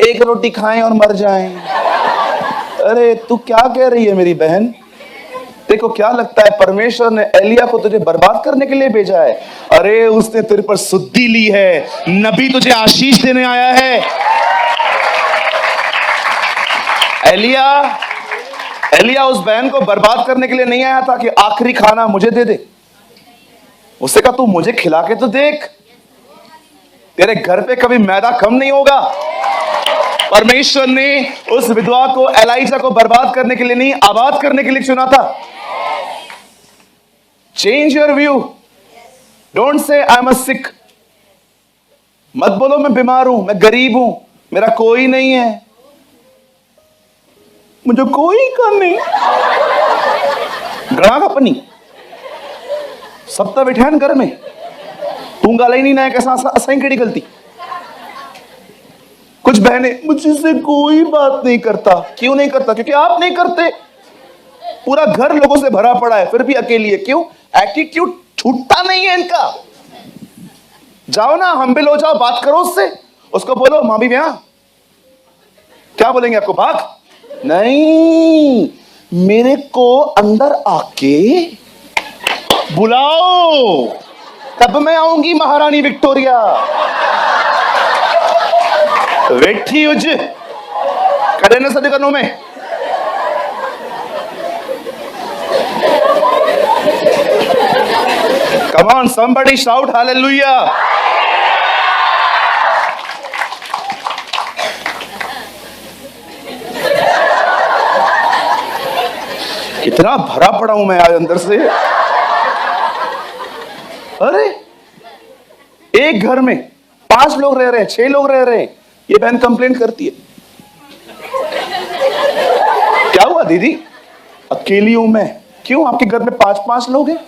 Speaker 1: एक रोटी खाएं और मर जाएं। अरे तू क्या कह रही है मेरी बहन? देखो क्या लगता है, परमेश्वर ने एलिया को तुझे बर्बाद करने के लिए भेजा है? अरे उसने तेरे पर सुद्धि ली है, नबी तुझे आशीष देने आया है। एलिया उस बहन को बर्बाद करने के लिए नहीं आया था कि आखिरी खाना मुझे दे दे। उससे कहा, तू मुझे खिला के तो देख, तेरे घर पे कभी मैदा कम नहीं होगा। परमेश्वर ने उस विधवा को, एलाइजा को बर्बाद करने के लिए नहीं, आबाद करने के लिए चुना था। Change your view. Don't say I am a सिक। मत बोलो मैं बीमार हूं, मैं गरीब हूं, मेरा कोई नहीं है, मुझे कोई काम नहीं। गणा का पनी सप्ताह बैठे घर में, तू गाला ही नहीं ना, कैसा असाई केड़ी गलती। कुछ बहने, मुझसे कोई बात नहीं करता। क्यों नहीं करता? क्योंकि आप नहीं करते। पूरा घर लोगों से भरा पड़ा है, फिर भी अकेली है। क्यों? एटीट्यूड छूटता नहीं है इनका। जाओ ना, हम्बिल हो जाओ, बात करो उससे, उसको बोलो मां भी ब्याह। क्या बोलेंगे आपको? भाग नहीं, मेरे को अंदर आके बुलाओ, तब मैं आऊंगी महारानी विक्टोरिया। वेठी उज करे न सदगनों में। Come on, somebody shout hallelujah. कितना भरा पड़ा हूं मैं आज अंदर से। अरे एक घर में 5 लोग रह रहे हैं, 6 लोग रह रहे हैं, ये बहन कंप्लेंट करती है, क्या हुआ दीदी? अकेली हूं मैं। क्यों? आपके घर में 5-5 लोग हैं,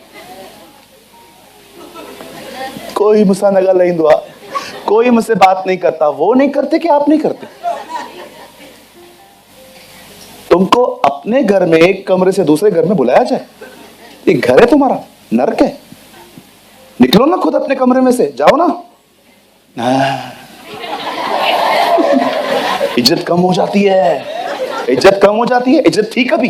Speaker 1: कोई मुझसे नगा नहीं दुआ, कोई मुझसे बात नहीं करता। वो नहीं करते कि आप नहीं करते? तुमको अपने घर में एक कमरे से दूसरे घर में बुलाया जाए? ये घर है तुम्हारा? नरक है। निकलो ना खुद अपने कमरे में से, जाओ ना। इज्जत कम हो जाती है, इज्जत कम हो जाती है। इज्जत थी कभी?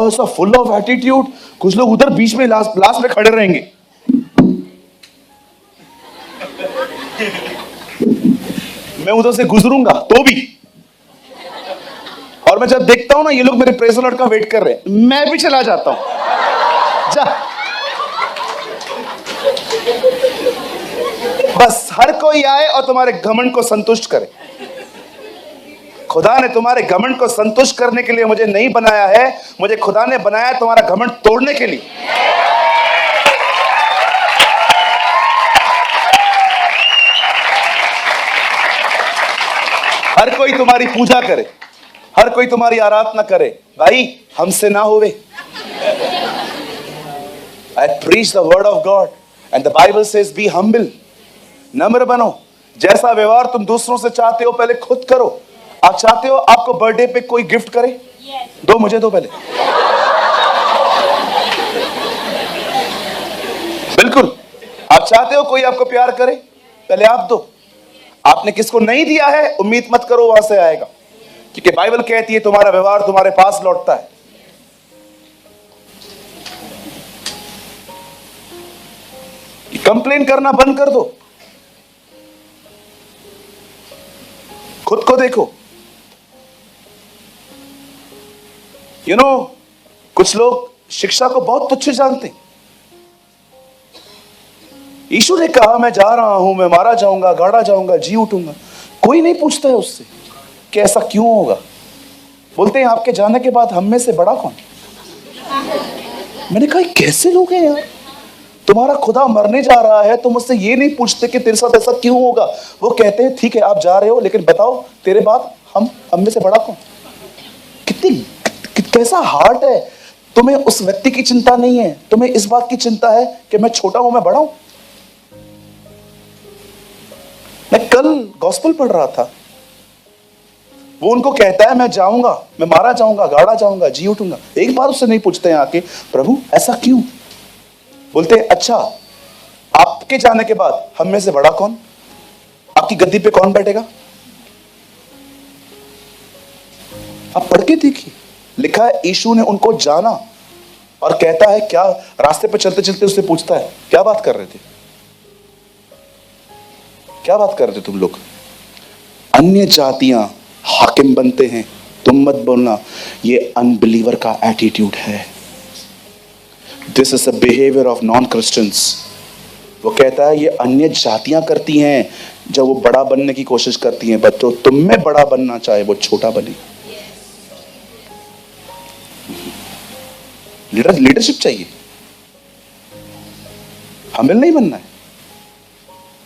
Speaker 1: ऐसा फुल ऑफ एटीट्यूड। कुछ लोग उधर बीच में लास्ट में खड़े रहेंगे। मैं उधर से गुजरूंगा तो भी, और मैं जब देखता हूं ना ये लोग मेरे प्रेज द लॉर्ड का वेट कर रहे हैं, मैं भी चला जाता हूं। जा, बस हर कोई आए और तुम्हारे घमंड को संतुष्ट करे। खुदा ने तुम्हारे घमंड को संतुष्ट करने के लिए मुझे नहीं बनाया है, मुझे खुदा ने बनाया तुम्हारा घमंड तोड़ने के लिए। हर कोई तुम्हारी पूजा करे, हर कोई तुम्हारी आराधना करे, भाई हमसे ना होवे। I preach the word of God and the Bible says be humble, नम्र बनो। जैसा व्यवहार तुम दूसरों से चाहते हो पहले खुद करो। आप चाहते हो आपको बर्थडे पे कोई गिफ्ट करे? दो, मुझे दो पहले। बिल्कुल। आप चाहते हो कोई आपको प्यार करे? पहले आप दो। आपने किसको नहीं दिया है उम्मीद मत करो वहां से आएगा, क्योंकि बाइबल कहती है तुम्हारा व्यवहार तुम्हारे पास लौटता है। कंप्लेन करना बंद कर दो, खुद को देखो। यू नो, कुछ लोग शिक्षा को बहुत तुच्छ जानते। यीशु ने कहा मैं जा रहा हूं, मैं मारा जाऊंगा, गाड़ा जाऊंगा, जी उठूंगा। कोई नहीं पूछता है उससे कि ऐसा क्यों होगा। बोलते हैं आपके जाने के बाद हम में से बड़ा कौन? मैंने कहा कैसे लोग हैं यार, तुम्हारा खुदा मरने जा रहा है, तुम मुझसे ये नहीं पूछते कि तेरे साथ ऐसा क्यों होगा। वो कहते हैं ठीक है आप जा रहे हो, लेकिन बताओ तेरे बाद हम में से बड़ा कौन? कितनी कैसा हार्ट है। तुम्हें उस व्यक्ति की चिंता नहीं है, तुम्हें इस बात की चिंता है कि मैं छोटा हूं, मैं बड़ा हूं। मैं कल गॉस्पेल पढ़ रहा था, वो उनको कहता है मैं जाऊंगा, मैं मारा जाऊंगा, गाड़ा जाऊंगा, जी उठूंगा। एक बार उससे नहीं पूछते हैं आके प्रभु ऐसा क्यों? बोलते हैं अच्छा आपके जाने के बाद हम में से बड़ा कौन? आपकी गद्दी पे कौन बैठेगा? आप पढ़ के देखिए, लिखा है यीशु ने उनको जाना और कहता है क्या, रास्ते पे चलते चलते उससे पूछता है क्या बात कर रहे थे, क्या बात कर रहे थे तुम लोग? अन्य जातियां हाकिम बनते हैं, तुम मत बोलना। ये अनबिलीवर का एटीट्यूड है। This is a behaviour of non Christians. वो कहता है ये अन्य जातियां करती हैं जब वो बड़ा बनने की कोशिश करती हैं, बच्चों तुम में बड़ा बनना चाहे वो छोटा बने। लीडरशिप चाहिए, हमें नहीं बनना है,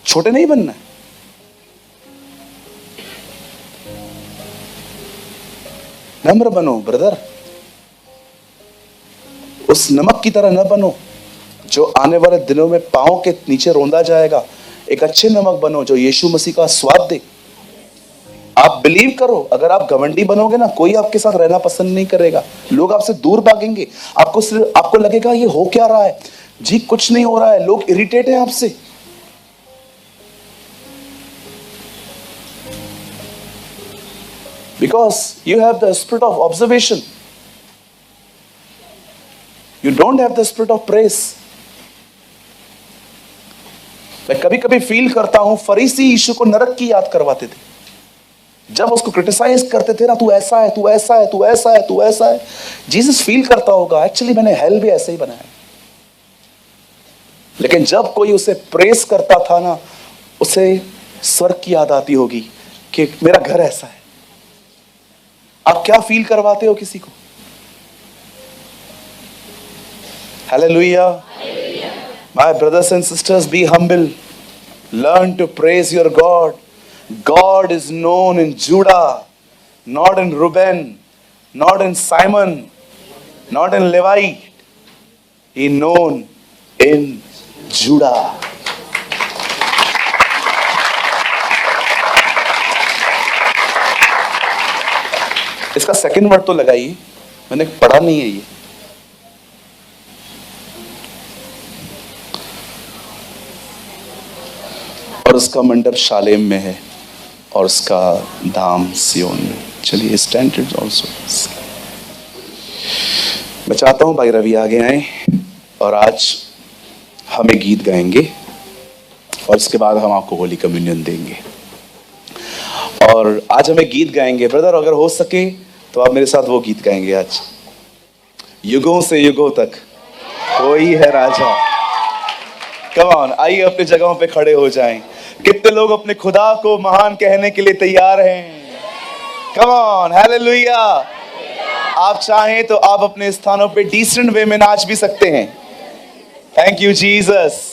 Speaker 1: छोटे नहीं बनना है। नम्र बनो ब्रदर, उस नमक की तरह न बनो जो आने वाले दिनों में पांव के नीचे रोंदा जाएगा। एक अच्छे नमक बनो जो यीशु मसीह का स्वाद दे। आप बिलीव करो, अगर आप घमंडी बनोगे ना, कोई आपके साथ रहना पसंद नहीं करेगा, लोग आपसे दूर भागेंगे। आपको लगेगा ये हो क्या रहा है जी, कुछ नहीं हो रहा है, लोग इरिटेट हैं आपसे। Because you have the spirit of observation. You don't have the spirit of praise. मैं कभी कभी फील करता हूं फरीसी यीशु को नरक की याद करवाते थे। जब उसको क्रिटिसाइज करते थे ना, तू ऐसा है, तू ऐसा है, तू ऐसा है, तू ऐसा है। जीसस फील करता होगा एक्चुअली मैंने हेल भी ऐसे ही बनाया। लेकिन जब कोई उसे प्रेस करता था ना, उसे स्वर्ग की याद आती होगी कि मेरा घर ऐसा है। आप क्या फील करवाते हो किसी को? Hallelujah. My brothers and sisters, be humble. Learn to praise your God. God is known in Judah, not in Reuben, not in Simon, not in Levi. He is known in Judah. इसका second word तो लगाइए, मैंने पढ़ा नहीं है ये। और उसका मंडप शालेम में है और उसका धाम सियोन में। चलिए स्टैंडर्ड ऑल्सो। मैं चाहता हूं भाई रवि आगे आए और आज हमें गीत गाएंगे और इसके बाद हम आपको होली कम्युनियन देंगे। और आज हमें गीत गाएंगे। ब्रदर अगर हो सके तो आप मेरे साथ वो गीत गाएंगे आज। युगों से युगों तक कोई है राजा। कम ऑन, आइए अपनी जगहों पे खड़े हो जाएं। कितने लोग अपने खुदा को महान कहने के लिए तैयार हैं? Come on, hallelujah. आप चाहें तो आप अपने स्थानों पे डिसेंट वे में नाच भी सकते हैं। Thank you Jesus.